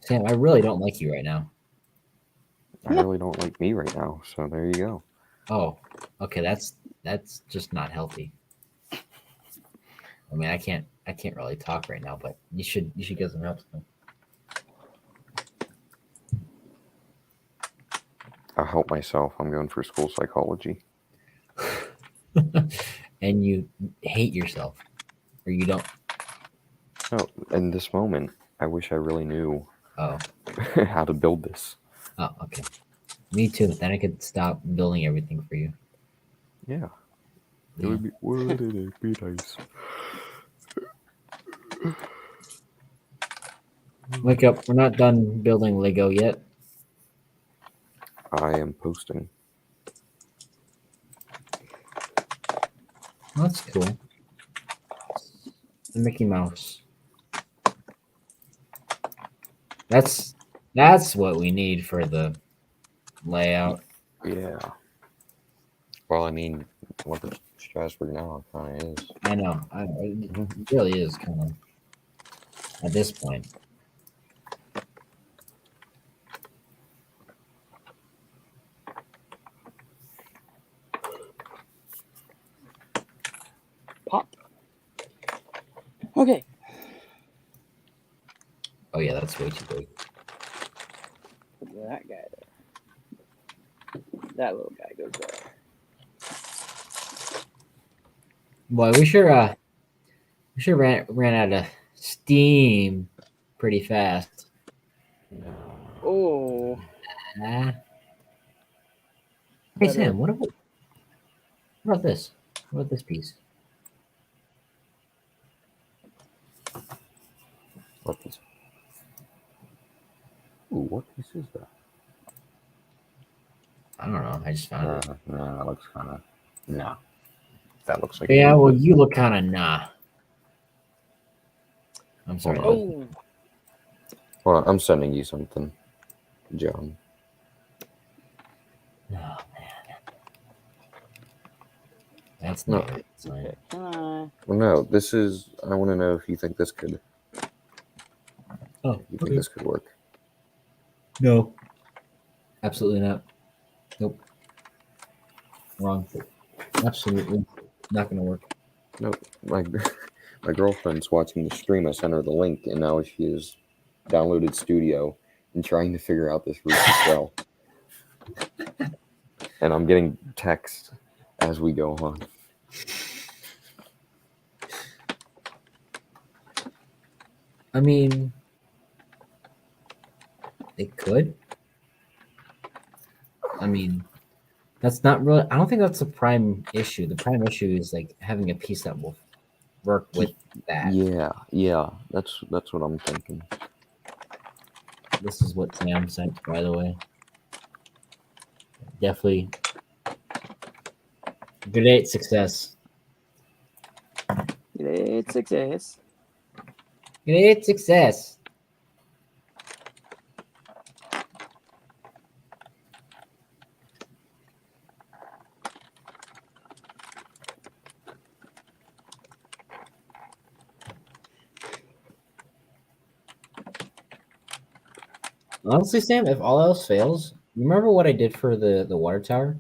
Sam, I really don't like you right now. I really don't like me right now, so there you go. Oh, okay, that's just not healthy. I mean, I can't really talk right now, but you should get some help. I'll help myself. I'm going for school psychology. And you hate yourself, or you don't. No, in this moment, I wish I really knew Oh. how to build this. Oh, okay. Me too. Then I could stop building everything for you. Yeah. It Yeah. would it be nice? Wake up. We're not done building Lego yet. I am posting. That's cool. The Mickey Mouse. That's what we need for the layout. Yeah. Well, I mean, what the Strasburg now kind of is. I know. It really is kind of at this point. Pop. Okay. Oh yeah, that's way too big. Put that guy there. That little guy goes there. Boy, we sure ran out of steam pretty fast. Oh. Hey Sam, what about this? What about this piece? What piece? Ooh, what piece is that? I don't know. I just found it. No, that looks kind of nah. That looks like Yeah, well, you look kind of nah. I'm sorry. Oh. Hold on, I'm sending you something, John. Oh man, that's No. not right. Okay. Well, no, this is. I want to know if you think this could. Oh, You think this could work? No, absolutely not. Nope. Wrong. Absolutely not gonna work. No, my girlfriend's watching the stream. I sent her the link, and now she has downloaded Studio and trying to figure out this roof as well. And I'm getting texts as we go on. I mean, it could. I mean, that's not really. I don't think that's the prime issue. The prime issue is like having a piece that will work with that. Yeah, that's what I'm thinking. This is what Sam sent, by the way. Definitely. Great success. Great success. Great success. Honestly, Sam, if all else fails, remember what I did for the water tower?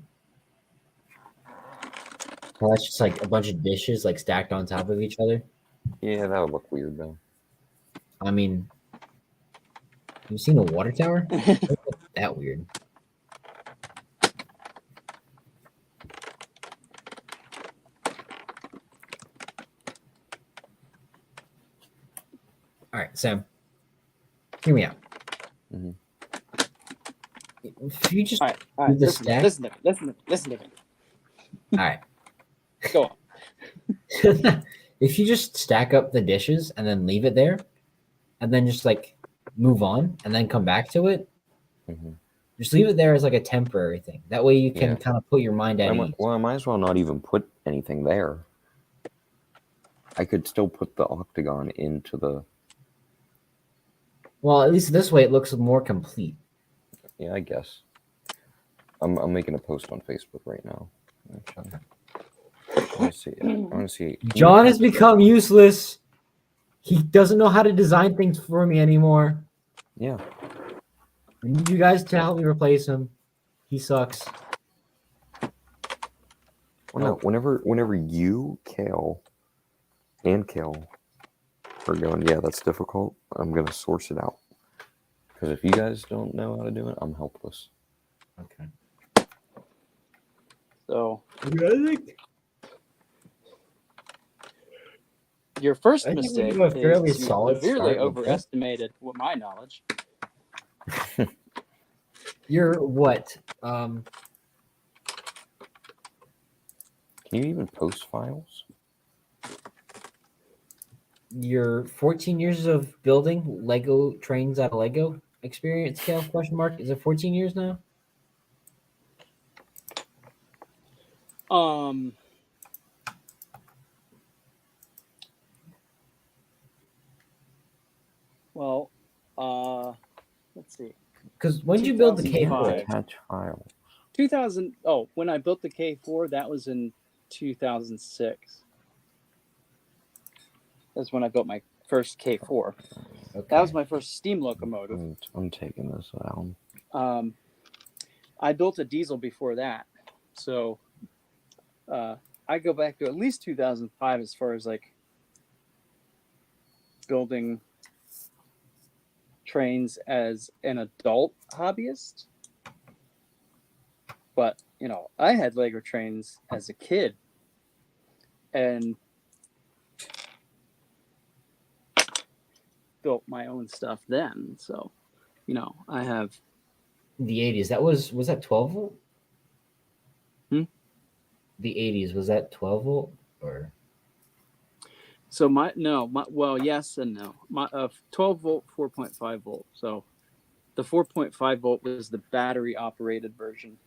Well, that's just like a bunch of dishes like stacked on top of each other. Yeah, that would look weird though. I mean, have you seen a water tower? It doesn't look that weird. All right, Sam, hear me out. Mhm. If you just All right. do the Listen stack. to me. All right. Go on. If you just stack up the dishes and then leave it there, and then just like move on and then come back to it, Mhm. just leave it there as like a temporary thing. That way you can Yeah. kind of put your mind at ease. Well, I might as well not even put anything there. I could still put the octagon into the. Well, at least this way it looks more complete. Yeah, I guess. I'm making a post on Facebook right now. Actually. I want to see. John has become useless. He doesn't know how to design things for me anymore. Yeah. I need you guys to help me replace him. He sucks. Well, no. Whenever you, Kale, and Kale are going, yeah, that's difficult. I'm gonna source it out. Because if you guys don't know how to do it, I'm helpless. Okay. So I think your first I think we mistake do a fairly is you solid severely start with this. overestimated my knowledge. You're what? Um, Can you even post files? your 14 years of building Lego trains out of Lego experience scale question mark? Is it 14 years now? Well, let's see. Because when did you build the You have to K4? attach files. 2000. Oh, when I built the K4, that was in 2006. That's when I built my first K4. Okay. That was my first steam locomotive. I'm taking this down. I built a diesel before that, so I go back to at least 2005 as far as like building trains as an adult hobbyist. But I had Lego trains as a kid, and built my own stuff then. So, I have the 80s. That was that 12 volt? Hmm? The 80s, was that 12 volt or? So well, yes and no. My 12 volt, 4.5 volt. So the 4.5 volt was the battery operated versions.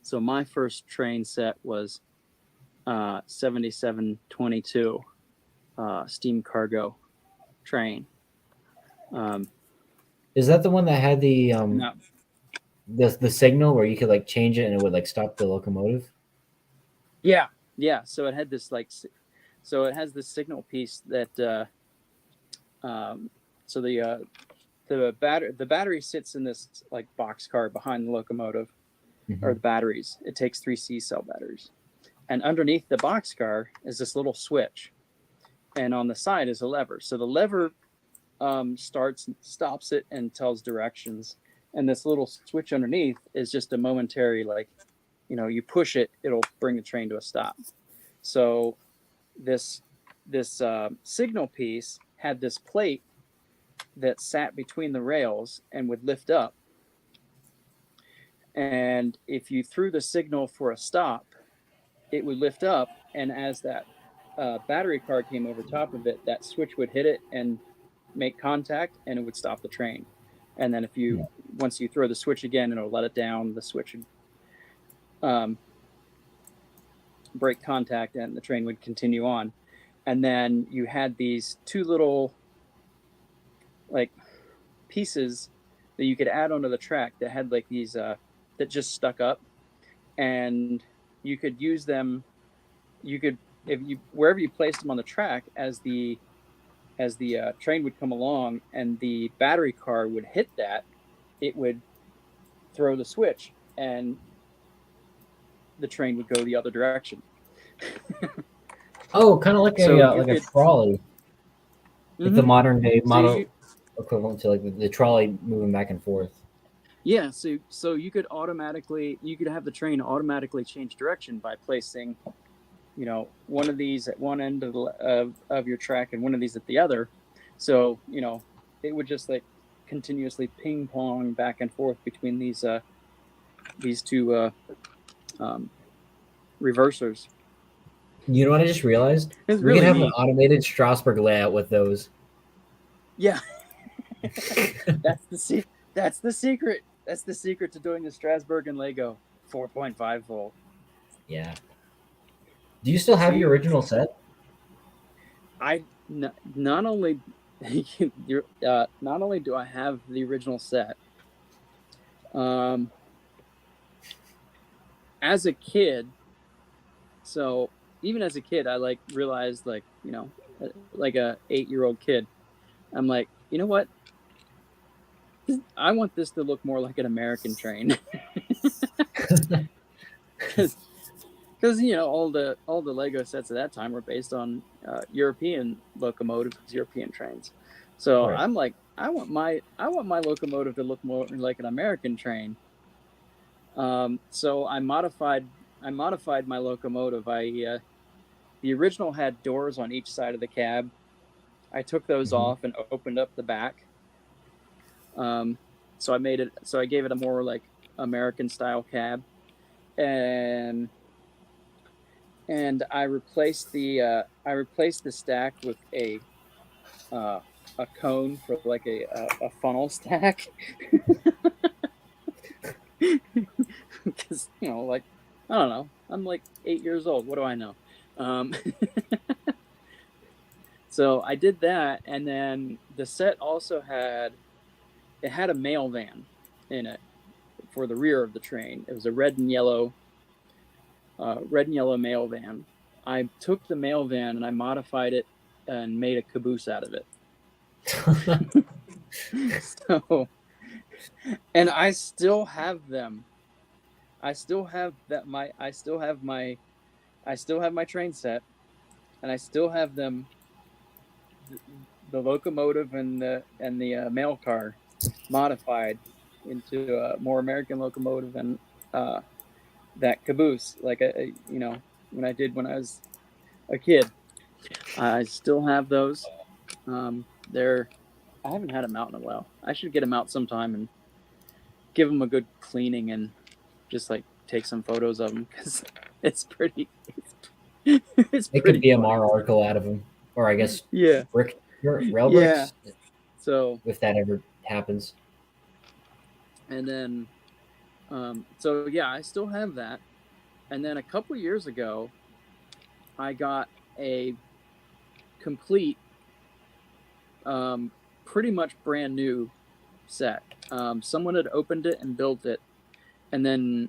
So my first train set was 7722 steam cargo train. Is that the one that had the No. the signal where you could like change it and it would like stop the locomotive? Yeah. So it had this so it has this signal piece that so the battery sits in this like box car behind the locomotive, or the batteries. It takes 3 C cell batteries, and underneath the box car is this little switch, and on the side is a lever. So the lever stops it and tells directions, and this little switch underneath is just a momentary, like, you push it, it'll bring the train to a stop. So this signal piece had this plate that sat between the rails and would lift up, and if you threw the signal for a stop, it would lift up, and as that battery car came over top of it, that switch would hit it and make contact, and it would stop the train. And then once you throw the switch again, it'll let it down, the switch would break contact, and the train would continue on. And then you had these two little like pieces that you could add onto the track that had like these that just stuck up, and you could use them. You could, wherever you placed them on the track, as the train would come along and the battery car would hit that, it would throw the switch and the train would go the other direction. Oh, kind of like a trolley, like the modern day model equivalent to like the trolley moving back and forth. Yeah, so you could have the train automatically change direction by placing, one of these at one end of your track and one of these at the other. So it would just like continuously ping pong back and forth between these two reversers. You know what I just realized? We could have an automated Strasburg layout with those. Yeah. That's the secret. That's the secret to doing the Strasburg and Lego 4.5 volt. Yeah. Do you still have your original set? Not only do I have the original set, as a kid. So even as a kid, I realized like a 8-year-old kid, I'm like, you know what? I want this to look more like an American train. Because all the Lego sets at that time were based on European locomotives, European trains. So right. I'm like, I want my locomotive to look more like an American train. So I modified my locomotive. The original had doors on each side of the cab. I took those off and opened up the back. So I made it. So I gave it a more like American style cab, and I replaced the stack with uh, a cone for like a funnel stack. Because like I don't know, I'm like 8 years old. What do I know? Um, so I did that, and then the set also had a mail van in it for the rear of the train. It was a red and yellow mail van. I took the mail van and I modified it and made a caboose out of it. So, and I still have them. I still have my train set, and I still have them, the locomotive and the mail car modified into a more American locomotive and that caboose, like when I was a kid. I still have those. They're I haven't had them out in a while. I should get them out sometime and give them a good cleaning and just like take some photos of them because it's pretty. It's It pretty could be a funny. Mar article out of them, or I guess Yeah, rail yeah. bricks, So if that ever happens. and then, so yeah, I still have that. And then a couple years ago, I got a complete, pretty much brand new set. Someone had opened it and built it, and then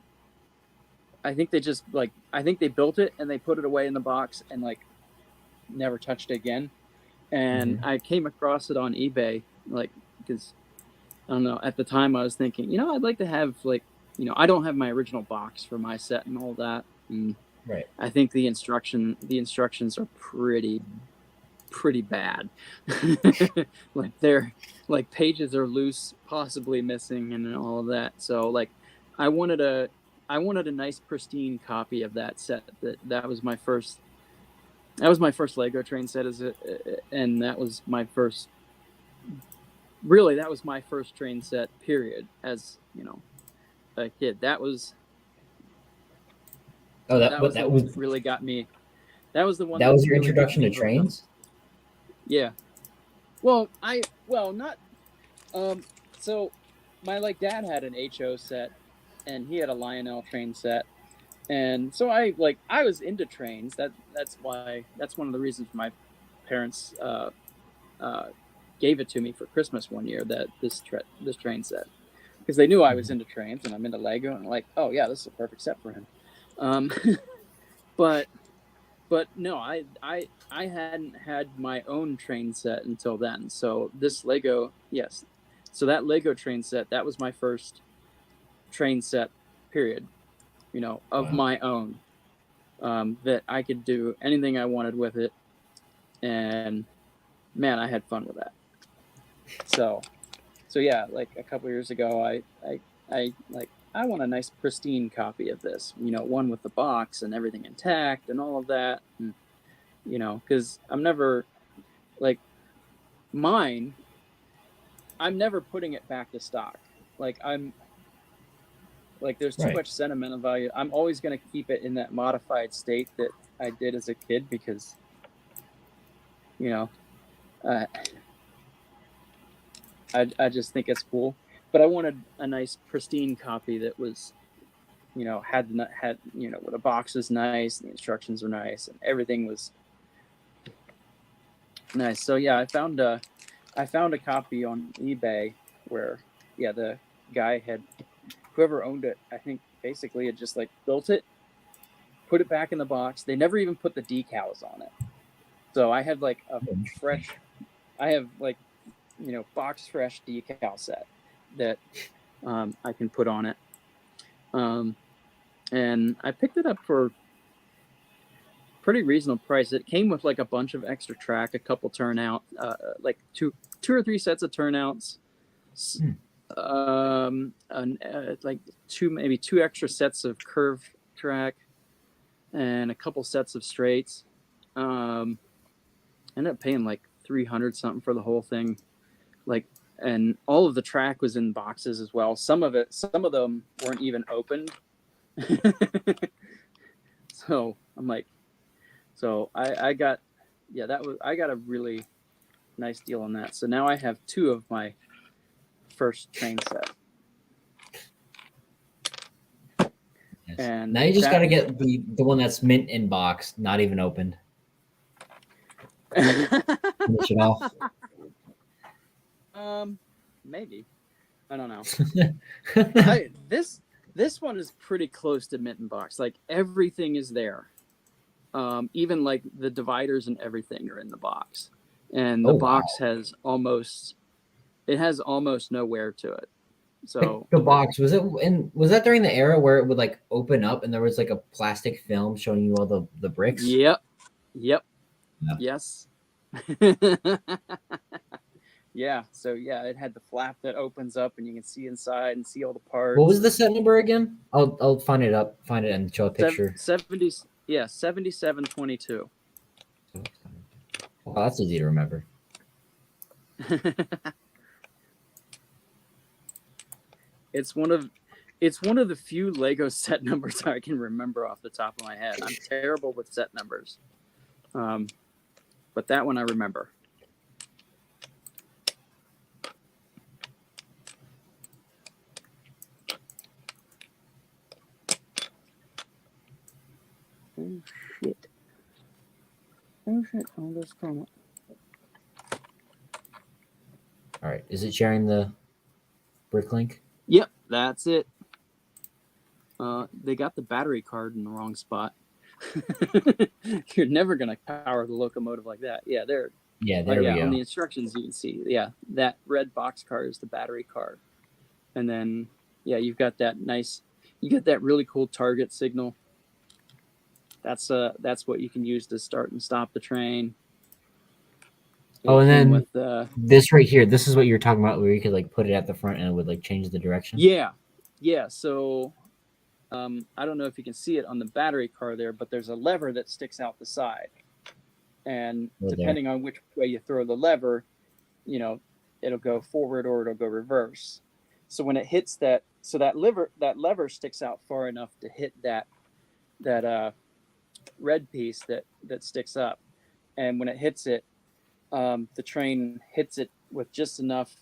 I think they built it and they put it away in the box and like never touched it again. And I came across it on eBay, like because I don't know. At the time, I was thinking, I'd like to have like, I don't have my original box for my set and all that. And Right. I think the instructions are pretty bad. Like they're like pages are loose, possibly missing, and all of that. So like, I wanted a nice pristine copy of that set. That was my first. That was my first Lego train set, and that was my first. Really, that was my first train set. Period. As a kid, that was. Oh, That was the one that really got me. That was the one that was your really got introduction me to trains? Yeah. Well, not. So my dad had an HO set, and he had a Lionel train set, and so I was into trains. That's one of the reasons my parents gave it to me for Christmas one year. That this train set, because they knew I was into trains and I'm into Lego, and like, oh yeah, this is a perfect set for him. But no, I hadn't had my own train set until then. So this Lego, yes, so that Lego train set, that was my first train set, period. Of my own, that I could do anything I wanted with it, and man, I had fun with that. So yeah, like a couple years ago, I want a nice pristine copy of this, one with the box and everything intact and all of that, and because I'm never like mine. I'm never putting it back to stock. There's too much sentimental value. I'm always going to keep it in that modified state that I did as a kid because, I just think it's cool. But I wanted a nice pristine copy that was, had where the box was nice, and the instructions were nice, and everything was nice. So yeah, I found a copy on eBay where, the guy had, whoever owned it, I think basically had just like built it, put it back in the box. They never even put the decals on it. So I had like box fresh decal set that I can put on it. And I picked it up for pretty reasonable price. It came with like a bunch of extra track, a couple turnout, like two or three sets of turnouts, like two extra sets of curved track, and a couple sets of straights. Ended up paying like $300 something for the whole thing. Like and all of the track was in boxes as well. Some of them weren't even opened. So I'm like, I got a really nice deal on that. So now I have 2 of my first train set. Yes. And now you just got to get the one that's mint in box, not even opened. Finish it off. Maybe. I don't know. This one is pretty close to mint in box. Like everything is there. Even like the dividers and everything are in the box. And the box has almost no wear to it. So the box, was that during the era where it would like open up and there was like a plastic film showing you all the bricks? Yep. Yeah. Yes. Yeah. So yeah, it had the flap that opens up and you can see inside and see all the parts. What was the set number again? I'll find it and show a picture. 7722. Oh, that's easy to remember. It's one of the few Lego set numbers I can remember off the top of my head. I'm terrible with set numbers. But that one I remember. Oh shit. Oh this comment. All right. Is it sharing the brick link? Yep, that's it. They got the battery card in the wrong spot. You're never gonna power the locomotive like that. Yeah, there we go. On the instructions you can see, that red box car is the battery car. And then you've got that really cool target signal. That's what you can use to start and stop the train. And then with this right here, this is what you're talking about, where you could like put it at the front and it would like change the direction. Yeah. So I don't know if you can see it on the battery car there, but there's a lever that sticks out the side, and depending on which way you throw the lever, it'll go forward or it'll go reverse. So when it hits that lever sticks out far enough to hit that red piece that sticks up, and when it hits it, the train hits it with just enough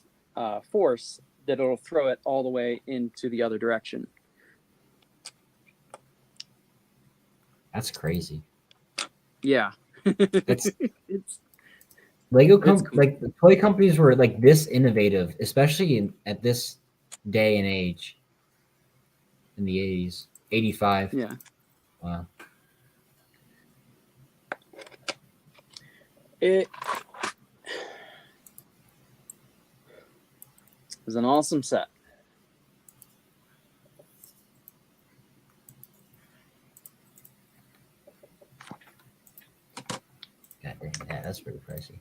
force that it'll throw it all the way into the other direction. That's crazy. Yeah. it's Lego like the toy companies were like this innovative, especially at this day and age in the 80s. 85. Yeah. Wow. It was an awesome set. God dang, yeah, that's pretty pricey.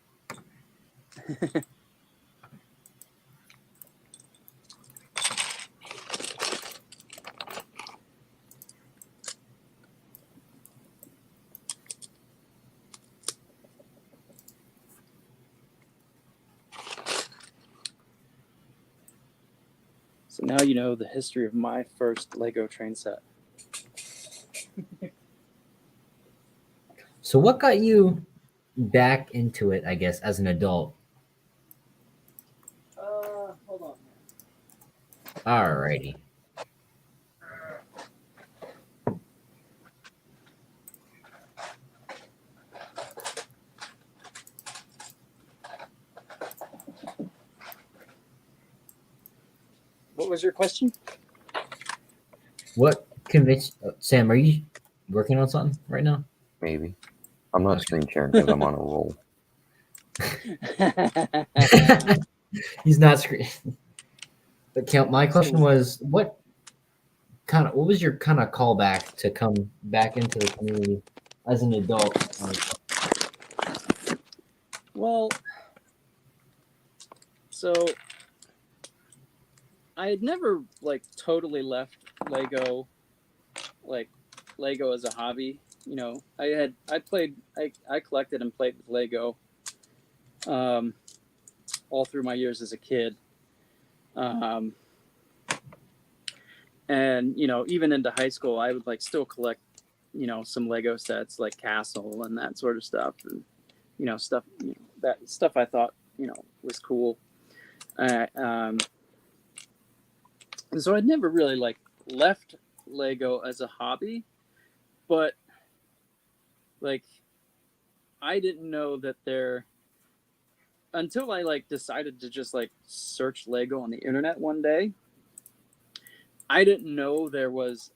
So now you know the history of my first Lego train set. So what got you back into it, I guess, as an adult? Hold on. Alrighty. What was your question? What convinced Sam? Are you working on something right now? Maybe. I'm not screen sharing because I'm on a roll. He's not screen. But my question was, what was your kind of callback to come back into the community as an adult? Well, so I had never totally left Lego as a hobby. I collected and played with Lego all through my years as a kid. And even into high school, I would like still collect some Lego sets like Castle and that sort of stuff, and stuff that stuff I thought was cool. And so I'd never really like left Lego as a hobby, but like I didn't know that there until I like decided to just like search Lego on the internet one day. I didn't know there was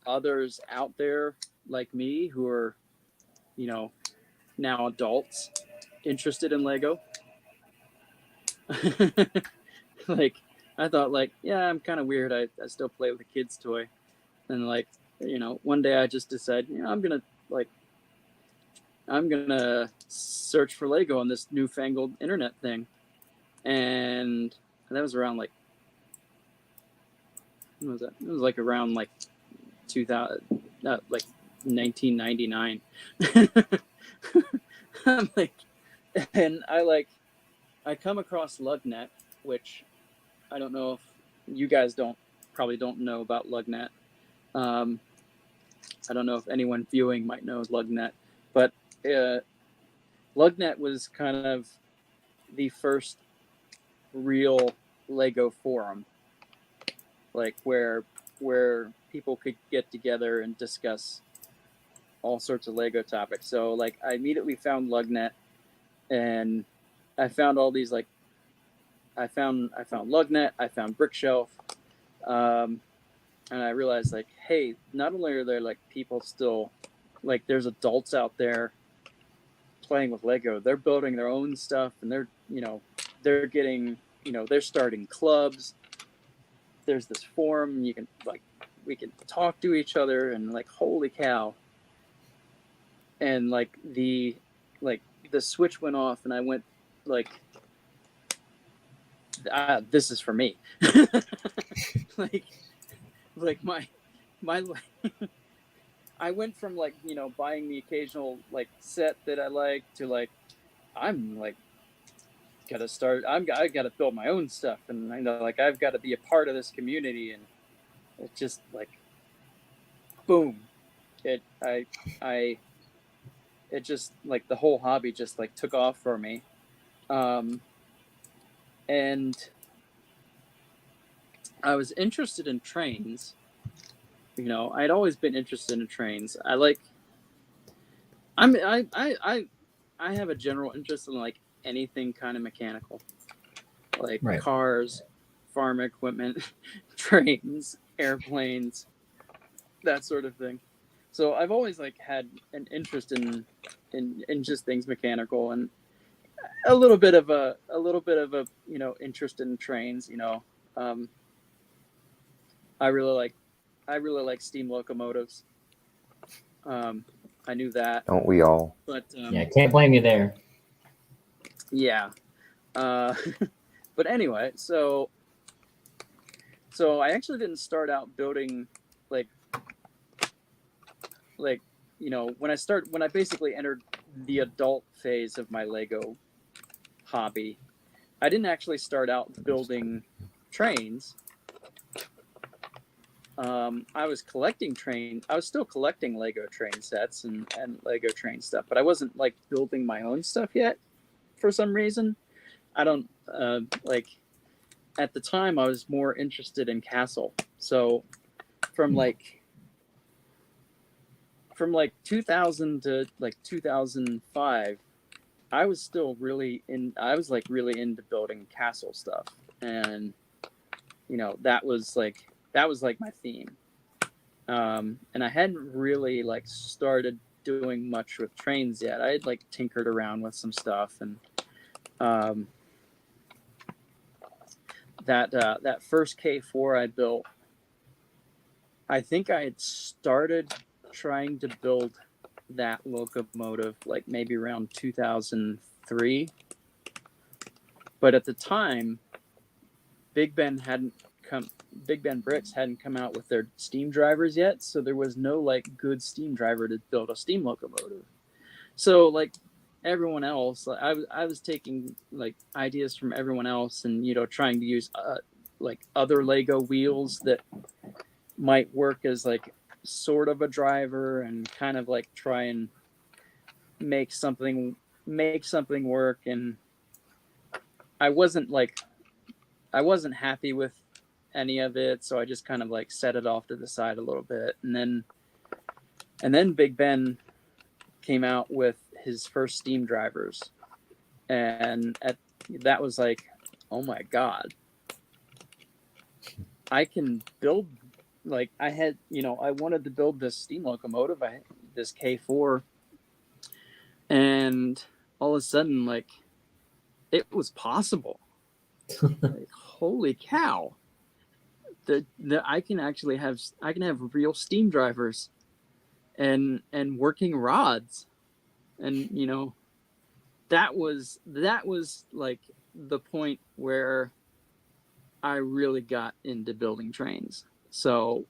others out there like me who are, now adults interested in Lego. Like I thought like, yeah, I'm kind of weird. I still play with a kid's toy. And like, one day I just decided, I'm gonna search for Lego on this newfangled internet thing. And that was around like, when was that? It was like around like 2000, like 1999. I'm like, and I come across Lugnet, which I don't know if you guys probably don't know about Lugnet. I don't know if anyone viewing might know Lugnet, but Lugnet was kind of the first real Lego forum, like where people could get together and discuss all sorts of Lego topics. So like I immediately found Lugnet, and I found all these like I found Lugnet, I found Brickshelf, and I realized like, hey, not only are there like people still like there's adults out there playing with Lego, they're building their own stuff, and they're getting they're starting clubs. There's this forum you can like we can talk to each other, and like holy cow. And like the switch went off, and I went like, this is for me. like my I went from like buying the occasional like set that I like to like I'm like I gotta build my own stuff, and I know like I've got to be a part of this community, and it just like boom, it just like the whole hobby just like took off for me. And I was interested in trains. I'd always been interested in trains. I have a general interest in like anything kind of mechanical, like Right. cars, farm equipment, trains, airplanes, that sort of thing. So I've always like had an interest in just things mechanical, and a little bit of a interest in trains. I really like steam locomotives. I knew that. Don't we all? But Yeah, can't blame you there. yeah. But anyway, so I actually didn't start out building like when I basically entered the adult phase of my Lego hobby, I didn't actually start out building trains. I was still collecting Lego train sets and Lego train stuff, but I wasn't like building my own stuff yet for some reason. I don't like at the time I was more interested in Castle. So from like 2000 to like 2005, I was really into building Castle stuff, and that was like my theme. And I hadn't really like started doing much with trains yet. I had like tinkered around with some stuff, and that first K4 I built, I think I had started trying to build that locomotive like maybe around 2003. But at the time, Big Ben Bricks hadn't come out with their steam drivers yet, so there was no like good steam driver to build a steam locomotive. So like everyone else. I was taking like ideas from everyone else, and trying to use like other Lego wheels that might work as like sort of a driver, and kind of like try and make something work. And I wasn't happy with any of it, so I just kind of like set it off to the side a little bit. And then Big Ben came out with his first steam drivers, and that was like, oh my god, I can build. Like, I had, I wanted to build this steam locomotive, this K4, and all of a sudden, like, it was possible. Like, holy cow! I can have real steam drivers, and working rods, and that was like the point where I really got into building trains. So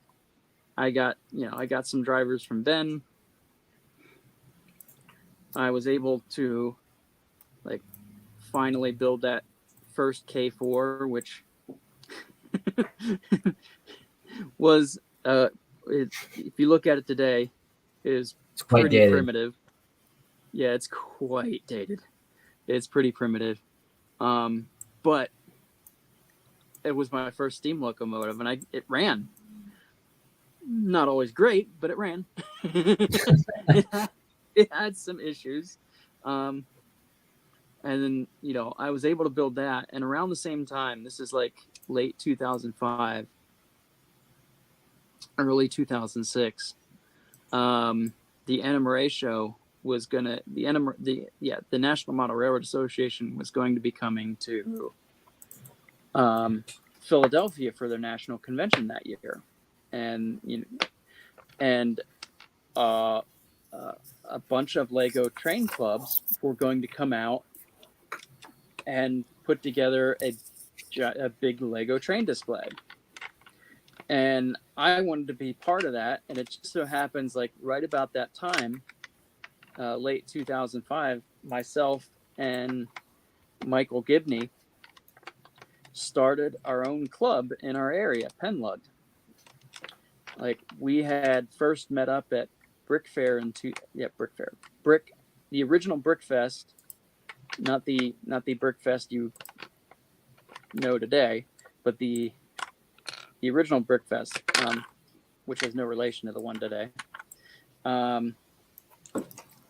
I got some drivers from Ben. I was able to like finally build that first K4, which was if you look at it today, is pretty primitive. Yeah, it's quite dated. It's pretty primitive. But it was my first steam locomotive, and it ran. Not always great, but it ran. It had some issues. And then, I was able to build that. And around the same time, this is like late 2005, early 2006, the NMRA show was the National Model Railroad Association was going to be coming to Philadelphia for their national convention that year. And a bunch of Lego train clubs were going to come out and put together a big Lego train display. And I wanted to be part of that. And it just so happens, like right about that time, late 2005, myself and Michael Gibney started our own club in our area, Penlug. Like, we had first met up at Brick Fair the original Brick Fest, not the Brick Fest you know today, but the original Brick Fest, which has no relation to the one today.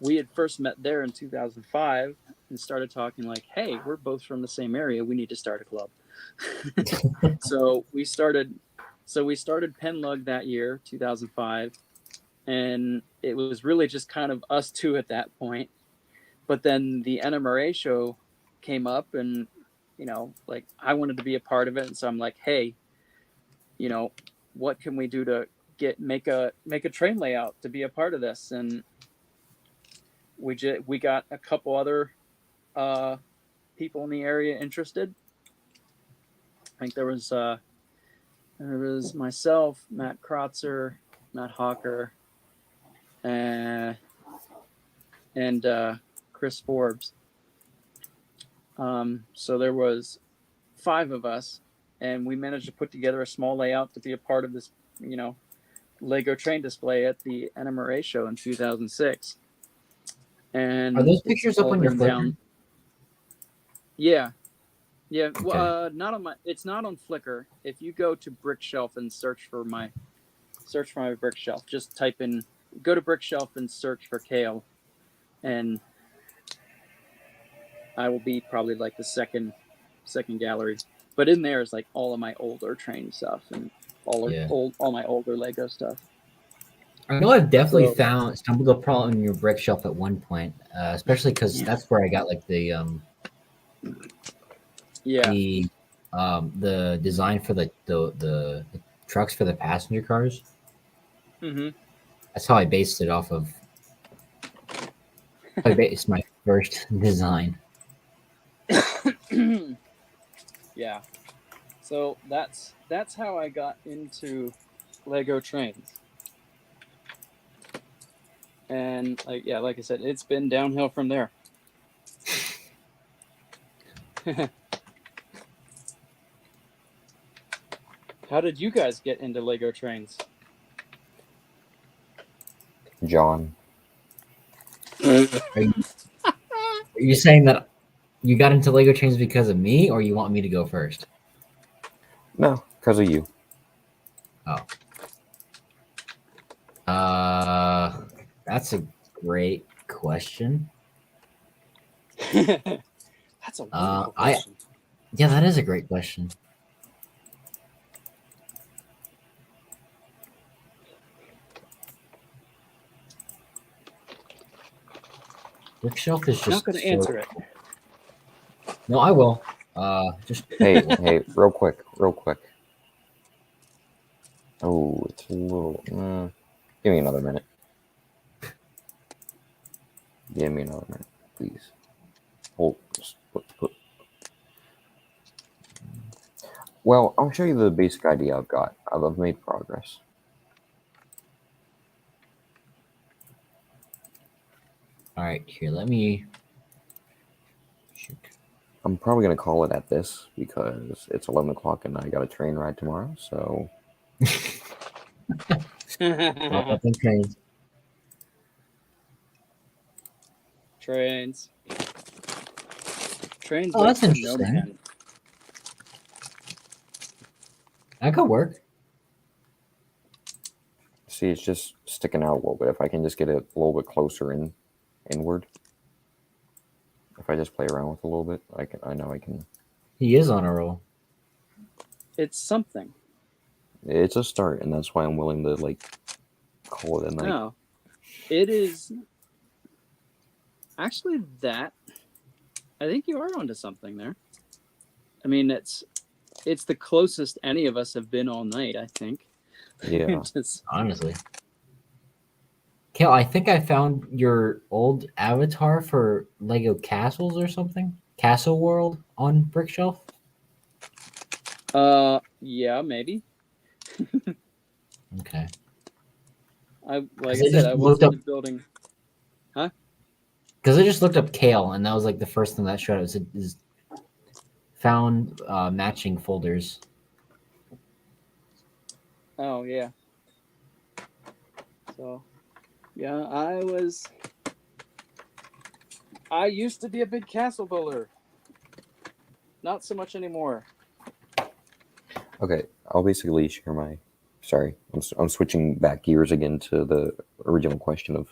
We had first met there in 2005 and started talking like, hey, we're both from the same area. We need to start a club. So we started Penlug that year, 2005. And it was really just kind of us two at that point. But then the NMRA show came up, and, like, I wanted to be a part of it. And so I'm like, hey, what can we do to make a train layout to be a part of this? And we got a couple other people in the area interested. I think there was myself, Matt Krotzer, Matt Hawker, and Chris Forbes. So there was 5 of us, and we managed to put together a small layout to be a part of this, Lego train display at the NMRA show in 2006. And are those pictures up on your Flickr? Yeah. Okay. Well, it's not on Flickr. If you go to Brickshelf and search for my Brickshelf, just go to Brickshelf and search for Kale, and I will be probably like the second gallery. But in there is like all of my older train stuff and all my older Lego stuff. I know I've definitely stumbled upon your brick shelf at one point, especially because that's where I got like the design for the trucks for the passenger cars. Mm-hmm. That's how I based it off of. I based my first design. Yeah. So that's how I got into Lego trains. And like I said, it's been downhill from there. How did you guys get into Lego trains? John. Are you saying that you got into Lego trains because of me, or you want me to go first? No, because of you. Oh. That's a great question. That's a wonderful question. Yeah, that is a great question. Bookshelf is I'm just not going to answer it. No, I will. Just hey, real quick. Oh, it's a little. Give me another minute. Give me another minute, please. Hold. Put. Well, I'll show you the basic idea I've got. I've made progress. All right, here. Let me. Shoot. I'm probably gonna call it at this because it's 11 o'clock and I got a train ride tomorrow. So. Trains. Trains. Oh, that's interesting. That could work. See, it's just sticking out a little bit. If I can just get it a little bit closer inward. If I just play around with it a little bit, I know I can. He is on a roll. It's something. It's a start, and that's why I'm willing to call it a night. No, it is actually that. I think you are onto something there. I mean, it's the closest any of us have been all night, I think. Yeah. Honestly. Kale, I think I found your old avatar for Lego Castles or something. Castle World on Brickshelf. Yeah, maybe. Okay. I was in the building. Huh? Because I just looked up Kale, and that was the first thing that showed up. Is found matching folders. Oh yeah. So, yeah, I used to be a big castle builder. Not so much anymore. Okay, I'll basically share my. Sorry, I'm switching back gears again to the original question of.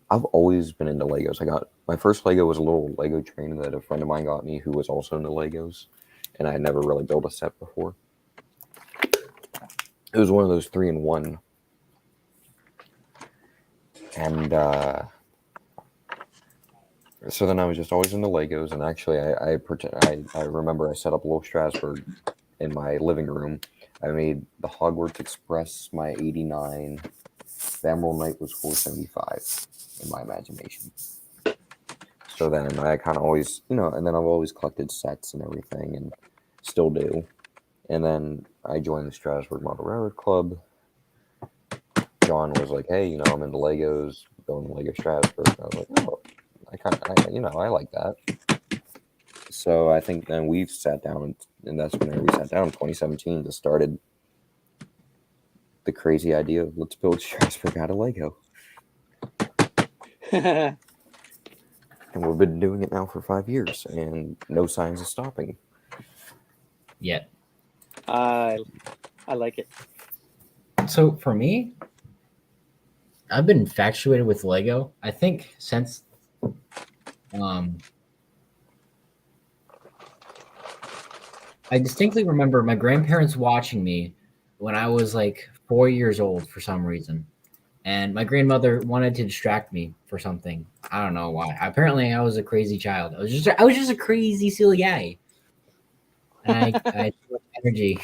I've always been into Legos. My first Lego was a little Lego train that a friend of mine got me who was also into Legos, and I had never really built a set before. It was one of those 3-in-1. And so then I was just always into Legos, and actually I remember I set up a little Strasburg in my living room. I made the Hogwarts Express my 89. The Emerald Knight was 475 in my imagination. So then I kind of always, and then I've always collected sets and everything, and still do. And then I joined the Strasburg Model Railroad Club. John was like, "Hey, I'm into Legos, going to Lego Strasburg." I was like, "Oh, I like that." So I think then we've sat down, and that's when we sat down in 2017 to started the crazy idea of let's build Strasburg out of Lego. And we've been doing it now for 5 years, and no signs of stopping. Yet. I like it. So for me, I've been infatuated with Lego. I think since I distinctly remember my grandparents watching me when I was 4 years old for some reason. And my grandmother wanted to distract me for something. I don't know why. Apparently, I was a crazy child. I was just a crazy, silly guy. And I had energy.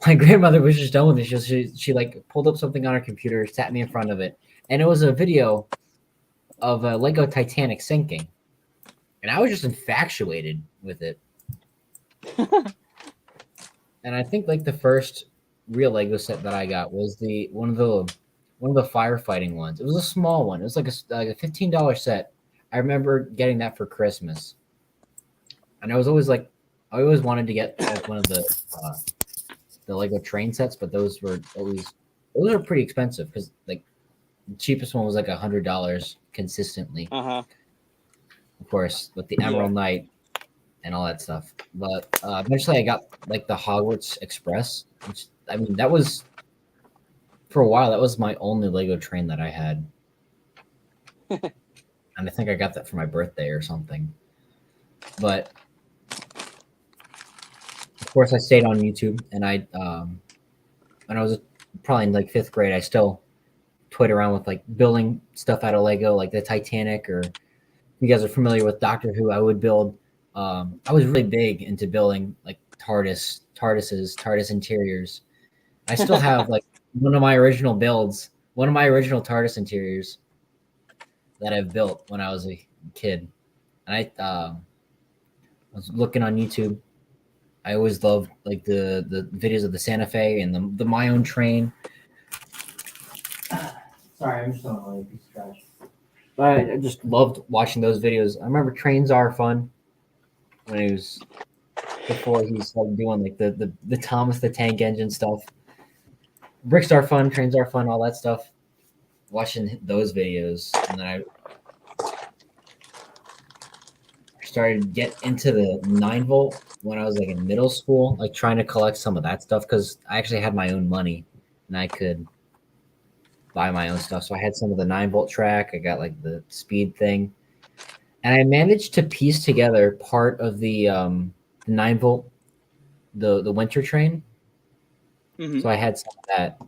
My grandmother was just done with it. She pulled up something on her computer, sat me in front of it, and it was a video of a Lego Titanic sinking. And I was just infatuated with it. And I think the first real Lego set that I got was one of the firefighting ones. It was a small one. It was like a $15 set. I remember getting that for Christmas. And I always wanted to get like one of the Lego train sets, but those are pretty expensive because like the cheapest one was like $100 consistently. Of course, with the Emerald Knight and all that stuff. But eventually, I got like the Hogwarts Express, which I mean that was for a while that was my only Lego train that I had, and I think I got that for my birthday or something. But of course, I stayed on YouTube, and when I was probably in like 5th grade, I still toyed around with like building stuff out of Lego, like the Titanic, or if you guys are familiar with Doctor Who, I would build. I was really big into building like TARDIS interiors. I still have like one of my original TARDIS interiors that I've built when I was a kid. And I was looking on YouTube. I always loved like the videos of the Santa Fe and the my own train. Sorry, I'm just on a piece of trash. But I just loved watching those videos. I remember Trains Are Fun when he was before he started doing like the Thomas the Tank Engine stuff. Bricks Are Fun, Trains Are Fun, all that stuff. Watching those videos, and then I started to get into the 9-volt when I was like in middle school, like trying to collect some of that stuff because I actually had my own money and I could buy my own stuff. So I had some of the 9-volt track. I got like the speed thing, and I managed to piece together part of the 9-volt, the winter train. So I had some of that,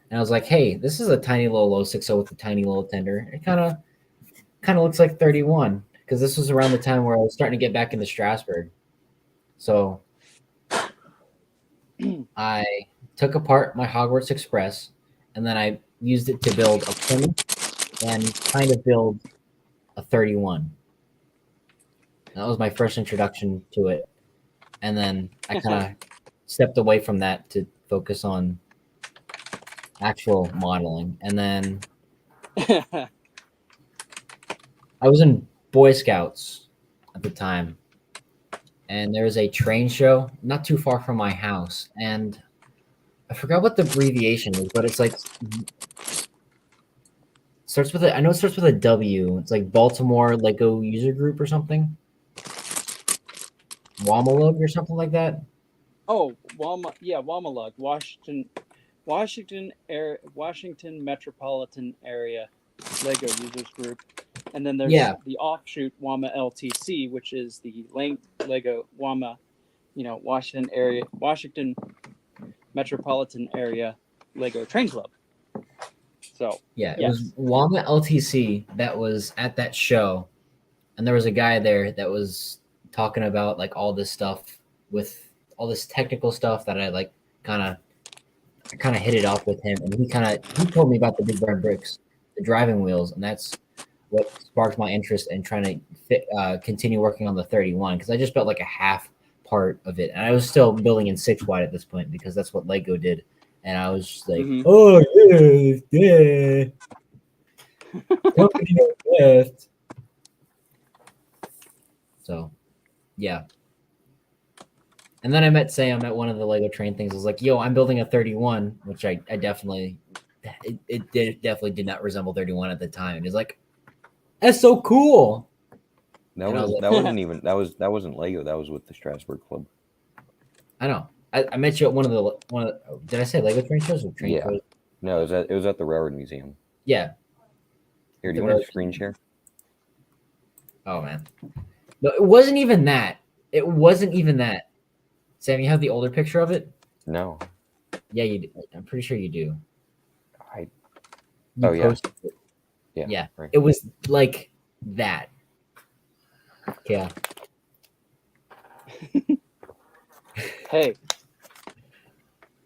and I was like, "Hey, this is a tiny little low 6.0 with a tiny little tender. It kind of looks like 31." Because this was around the time where I was starting to get back into Strasburg. So I took apart my Hogwarts Express, and then I used it to build a Plymouth and kind of build a 31. That was my first introduction to it. And then I kind of stepped away from that to focus on actual modeling. And then I was in Boy Scouts at the time, and there was a train show not too far from my house, and I forgot what the abbreviation is, but it's like starts with I know it starts with a W. It's like Baltimore Lego User Group or something, Wamalug or something like that. Oh, Wamalug, Washington Metropolitan Area Lego Users Group. And then there's the offshoot WAMA LTC, which is the Lego WAMA, Washington Metropolitan Area Lego Train Club. So it was WAMA LTC that was at that show, and there was a guy there that was talking about like all this stuff with all this technical stuff that I like kind of hit it off with him, and he told me about the big brown bricks, the driving wheels, and that's what sparked my interest in trying to continue working on the 31 because I just built like a half part of it, and I was still building in 6 wide at this point because that's what Lego did, and I was just like, oh yeah, company left. So yeah. And then I met Sam at one of the Lego train things. I was like, yo, I'm building a 31, which I definitely definitely did not resemble 31 at the time. And he's like, that's so cool. That wasn't Lego. That was with the Strasburg Club. I know. I met you at one of the did I say Lego train shows or train shows? No, it was at the Railroad Museum. Yeah. Here, do you want to screen share? Oh man. No, it wasn't even that. It wasn't even that. Sam, you have the older picture of it? No. Yeah, you do. I'm pretty sure you do. Yeah. Yeah. Right. It was like that. Yeah. Hey,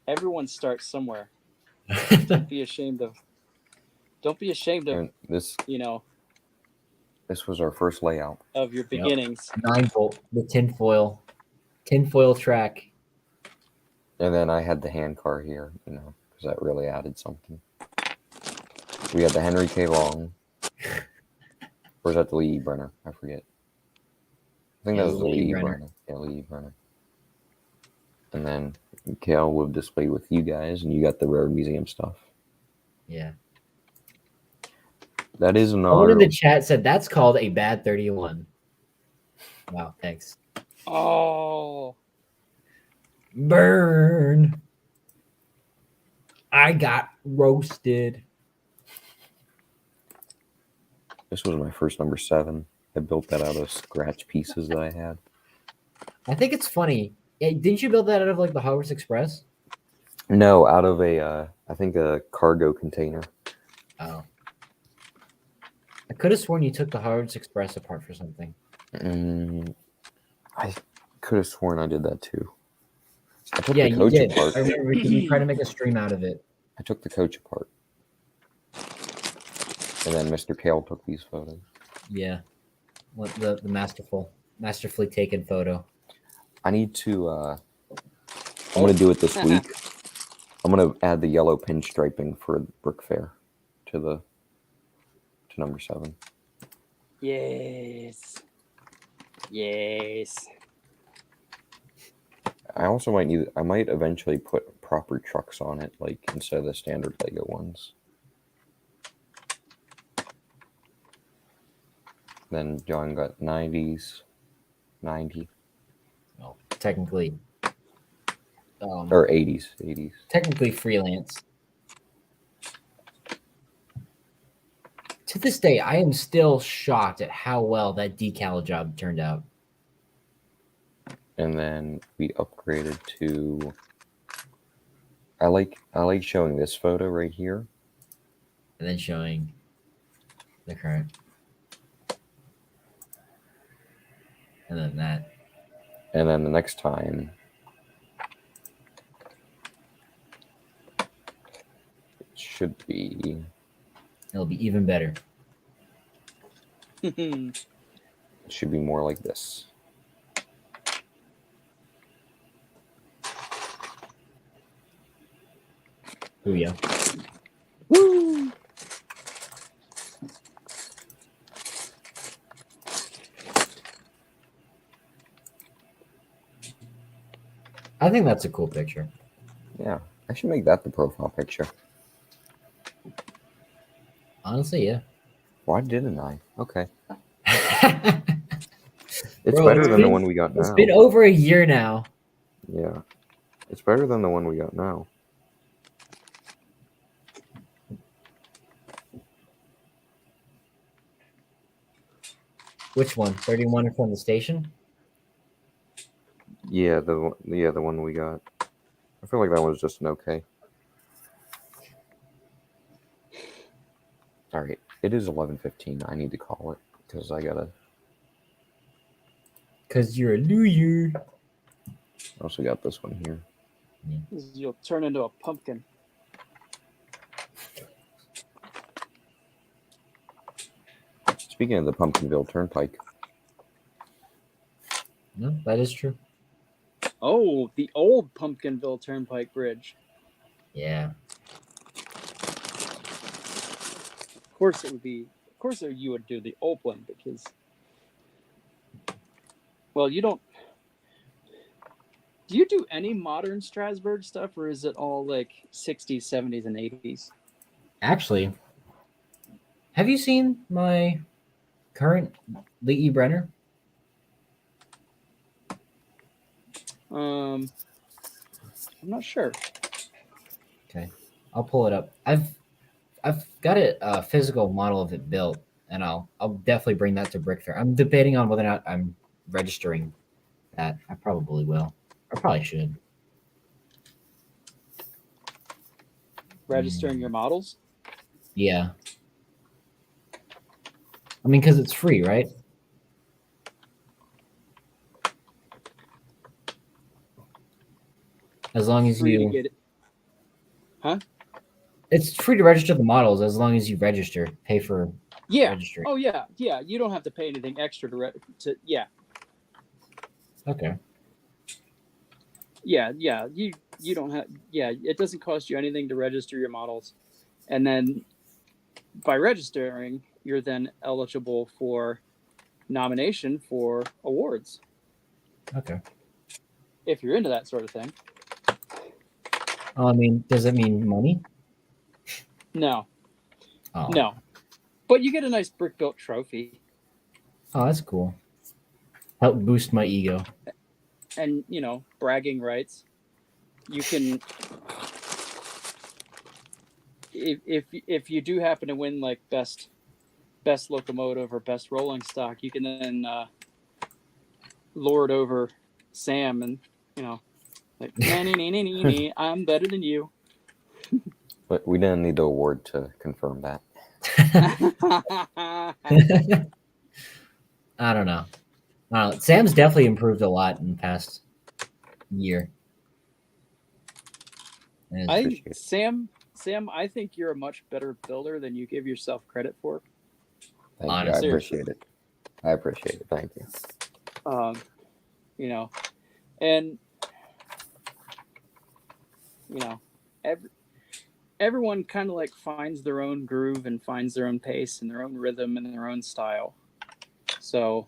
everyone starts somewhere. Don't be ashamed of this. This was our first layout of your beginnings. 9-volt, the tinfoil track. And then I had the hand car here, because that really added something. We had the Henry K. Long. Or is that the Lee Brenner? I forget. think Yeah, that was the Lee Lee Brenner. Brenner. Yeah, Lee Brenner. And then Kale will display with you guys, and you got the Road Museum stuff. Yeah. That is an Someone in honor. the chat said that's called a bad 31. Wow, thanks. Oh, Burn. I got roasted. This was my first number 7. I built that out of scratch pieces that I had. I think it's funny. Yeah, didn't you build that out of like the Hogwarts Express? No, out of I think a cargo container. Oh. I could have sworn you took the Hogwarts Express apart for something. I could have sworn I did that too. I took Yeah, the you coach did. apart. I remember because you tried to make a stream out of it. I took the coach apart. And then Mr. Kale took these photos. Yeah. The masterfully taken photo. I need to I'm gonna do it this week. I'm gonna add the yellow pinstriping for Brick Fair to number 7. yes. Yes. I also might eventually put proper trucks on it, like instead of the standard Lego ones. Then John got 90s, 90. Well, technically. Or 80s. Technically freelance. To this day, I am still shocked at how well that decal job turned out. And then we upgraded to. I like showing this photo right here, And then showing the current. And then that. and then the next time it should be. It'll be even better. It should be more like this. Booyah. Woo! I think that's a cool picture. Yeah, I should make that the profile picture. Honestly, yeah. Why didn't I? Okay. It's Bro, better than the one we got now. It's been over a year now. Yeah. It's better than the one we got now. Which one? 31 from the station? Yeah, the one we got. I feel like that was just an okay. All right, it is 11:15. I need to call it because I gotta. Because you're a loser. I also got this one here. You'll turn into a pumpkin. Speaking of the Pumpkinville Turnpike. No, that is true. Oh, the old Pumpkinville Turnpike Bridge. Yeah. Of course it would be. Of course you would do the old one because. Well, you don't. Do you do any modern Strasburg stuff, or is it all like 60s, 70s, and 80s? Actually, have you seen my current Lee Brenner? I'm not sure. Okay, I'll pull it up. I've got a physical model of it built, and I'll definitely bring that to Brick Fair. I'm debating on whether or not I'm registering that. I probably will. I probably should. Registering your models? Yeah. I mean, because it's free, right? As long as Free you to get it. Huh? It's free to register the models as long as you register. Pay for registering. Oh yeah. You don't have to pay anything extra to yeah. Okay. Yeah. You don't have. Yeah, it doesn't cost you anything to register your models, and then by registering, you're then eligible for nomination for awards. Okay. If you're into that sort of thing. I mean, does it mean money? No. Oh. No. But you get a nice brick built trophy. Oh, that's cool. Help boost my ego. And, you know, bragging rights. You can, if you do happen to win like best locomotive or best rolling stock, you can then lord over Sam and, you know, like, I'm better than you. But we didn't need the award to confirm that. I don't know. Sam's definitely improved a lot in the past year. Sam, I think you're a much better builder than you give yourself credit for. Thank you. I appreciate it. I appreciate it. Thank you. You know, and you know, everyone kind of like finds their own groove and finds their own pace and their own rhythm and their own style. So,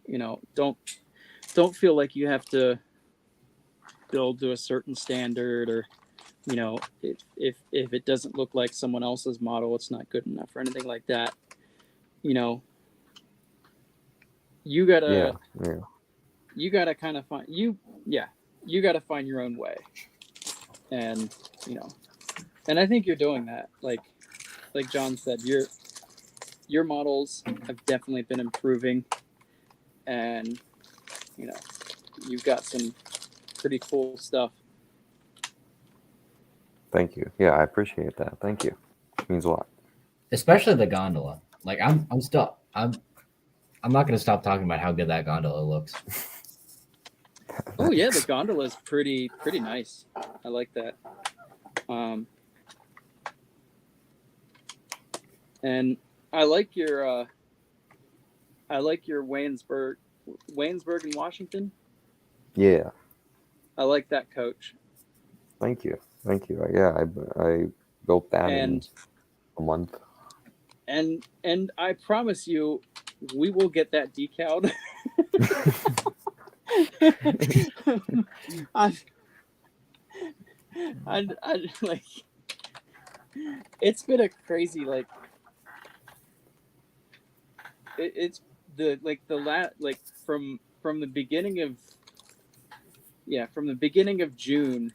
you know, don't feel like you have to build to a certain standard, or, you know, if it doesn't look like someone else's model, it's not good enough or anything like that. You know, you gotta kind of find you gotta find your own way, and you know, and I think you're doing that. Like John said, your models have definitely been improving, and you know, you've got some pretty cool stuff. Thank you. Yeah, I appreciate that. Thank you. It means a lot. Especially the gondola. Like I'm not gonna stop talking about how good that gondola looks. Oh yeah, the gondola is pretty nice. I like that. And I like your Waynesburg in Washington. Yeah. I like that coach. Thank you. Yeah, I built that in a month. And I promise you, we will get that decaled. I like. It's been a crazy like. It's the from the beginning of June.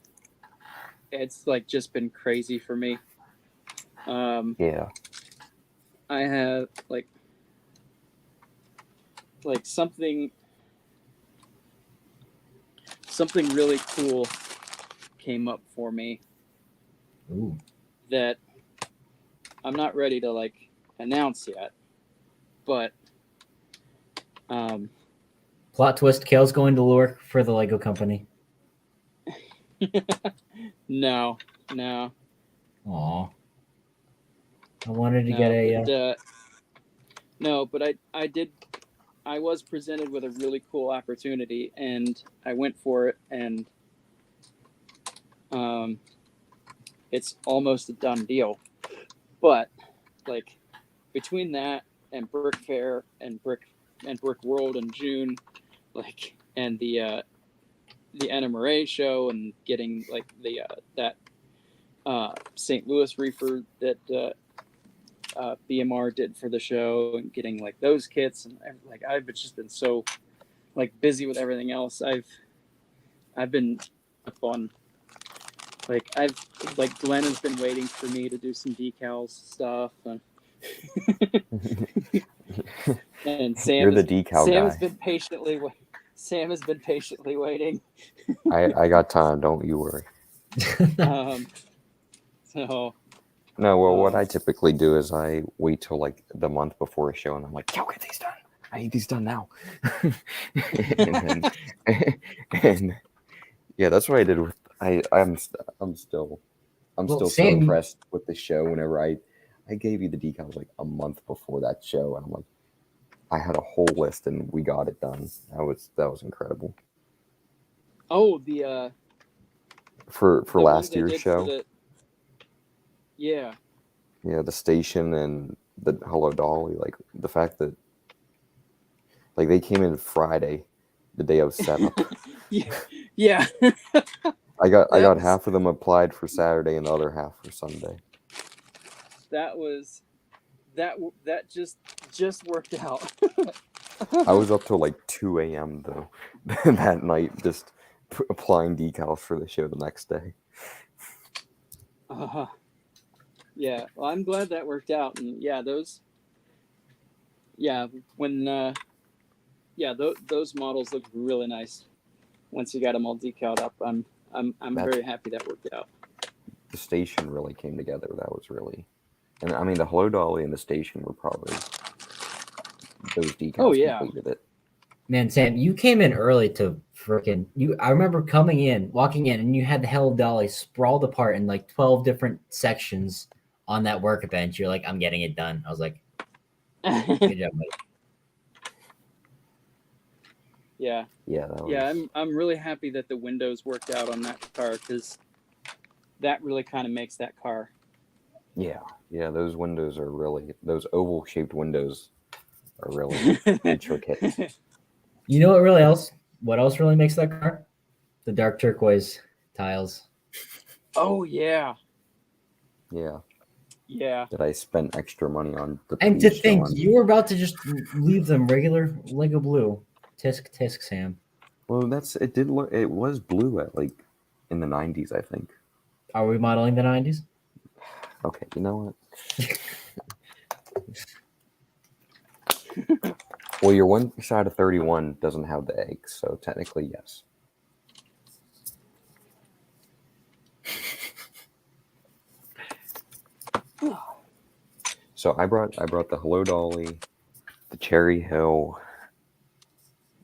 It's like just been crazy for me. Yeah. I have like something really cool came up for me. Ooh. That I'm not ready to like announce yet, but plot twist: Kale's going to work for the Lego company. No. Aw. I wanted to get a. No, but I was presented with a really cool opportunity, and I went for it, and it's almost a done deal. But like between that and Brick Fair and Brick World in June, like, and the NMRA show, and getting like the that St. Louis reefer that BMR did for the show, and getting like those kits, and like I've just been so like busy with everything else. I've been up on Glenn has been waiting for me to do some decals stuff, and Sam You're the decal guy. Sam has been patiently waiting. I got time, don't you worry. So no, well, what I typically do is I wait till like the month before a show, and I'm like, "Yo, get these done. I need these done now." and yeah, that's what I did with. I'm still so impressed with the show. Whenever I gave you the decals like a month before that show, and I'm like, I had a whole list, and we got it done. That was incredible. Oh, the for last year's show. Yeah, the station and the Hello Dolly, like the fact that Like they came in Friday, the day of setup. Yeah. I got half of them applied for Saturday and the other half for Sunday. That just worked out. I was up till like 2 a.m. though that night, just applying decals for the show the next day. Yeah, well, I'm glad that worked out, and those models look really nice once you got them all decaled up. I'm very happy that worked out. The station really came together. That was really, and I mean the Hello Dolly and the station were probably those decals completed it. Man, Sam, you came in early to freaking you. I remember walking in, and you had the Hello Dolly sprawled apart in like 12 different sections on that workbench. You're like, I'm getting it done. I was like, good job, buddy. Yeah. I'm really happy that the windows worked out on that car, because that really kind of makes that car. Yeah, those windows are really, those oval shaped windows are really intricate. You know what else really makes that car? The dark turquoise tiles. Oh yeah. That I spent extra money on. And to think you were about to just leave them regular Lego blue. Tisk, Sam. Well, it was blue at like in the 90s, I think. Are we modeling the 90s? Okay, you know what? Well, your one side of 31 doesn't have the eggs, so technically yes. So I brought the Hello Dolly, the Cherry Hill,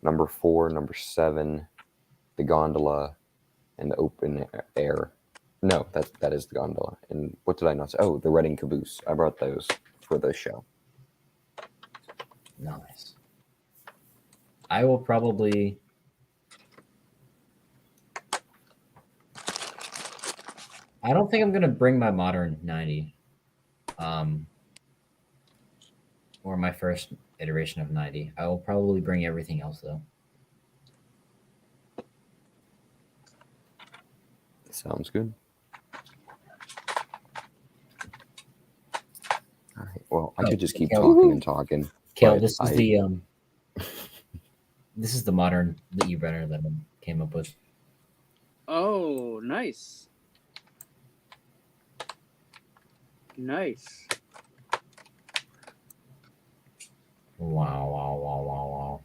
number 4, number 7, the gondola, and the open air. No, that is the gondola. And what did I not say? Oh, the Reading caboose. I brought those for the show. Nice. I will probably. I don't think I'm gonna bring my modern 90. Or my first iteration of 90. I will probably bring everything else though. Sounds good. All right. Well, I could just keep talking and talking. Kale, this is this is the modern the E-Brenner that I came up with. Oh, nice. Wow.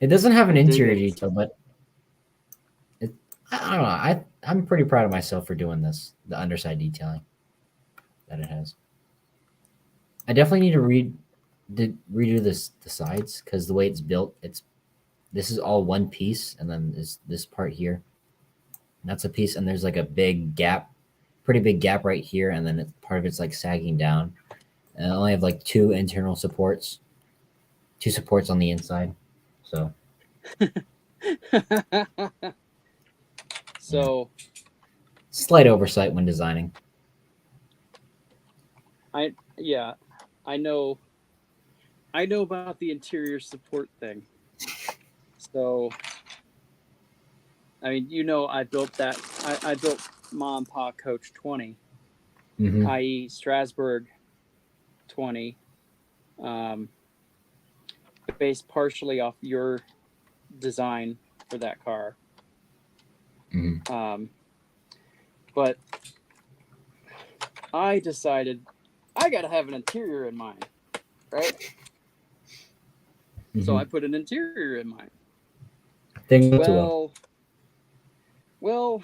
It doesn't have an interior detail, but I don't know. I'm pretty proud of myself for doing this, the underside detailing that it has. I definitely need to redo the sides, because the way it's built, this is all one piece, and then this part here. And that's a piece, and there's like a pretty big gap right here, and then part of it's like sagging down. And I only have like 2 internal supports, 2 supports on the inside. So slight oversight when designing. I know about the interior support thing. So I mean, I built that. I built Ma and Pa Coach 20, i.e. Strasburg 20, based partially off your design for that car. But I decided I got to have an interior in mind, right? So I put an interior in mind. Well,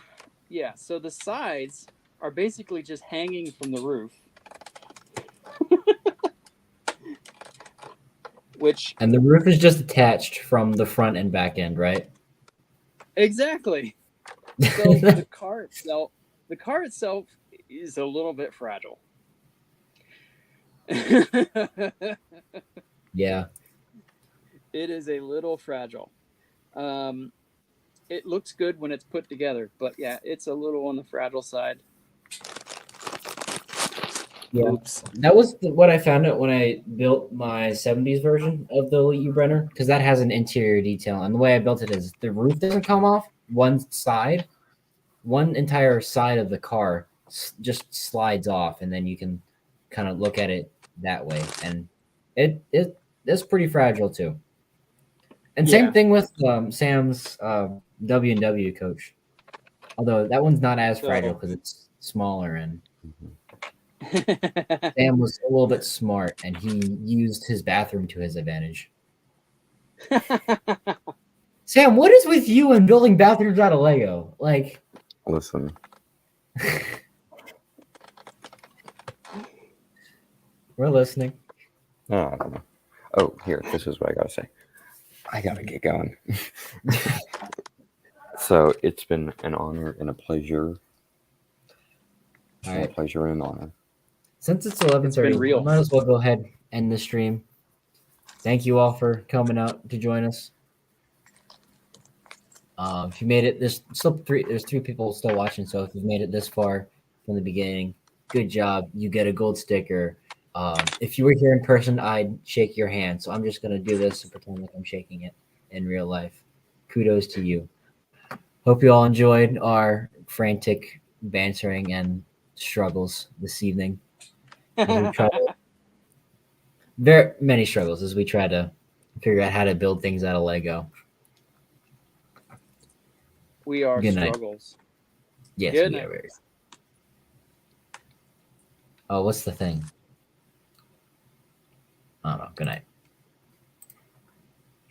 yeah. So the sides are basically just hanging from the roof. And the roof is just attached from the front and back end, right? Exactly. So the car itself is a little bit fragile. Yeah. It is a little fragile. It looks good when it's put together, but yeah, it's a little on the fragile side. Yeah. Oops. That was what I found out when I built my 70s version of the U-Brenner, because that has an interior detail. And the way I built it is the roof doesn't come off one entire side of the car just slides off, and then you can kind of look at it that way. And it's pretty fragile too. And Yeah. same thing with Sam's W&W coach. Although that one's not as fragile because it's smaller, and Sam was a little bit smart, and he used his bathroom to his advantage. Sam, what is with you and building bathrooms out of Lego? Like, Listen. We're listening. No, I don't know. Oh, here, this is what I gotta say. I gotta get going. So it's been an honor and a pleasure. All right. A pleasure and an honor. Since it's 11:30, I might as well go ahead and end the stream. Thank you all for coming out to join us. If you made it, there's three people still watching. So if you've made it this far from the beginning, good job. You get a gold sticker. If you were here in person, I'd shake your hand. So I'm just gonna do this and pretend like I'm shaking it in real life. Kudos to you. Hope you all enjoyed our frantic bantering and struggles this evening. Very many struggles as we try to figure out how to build things out of Lego. We are Good night. struggles. Yes, Good we night. are. Oh, what's the thing? I don't know. Good night.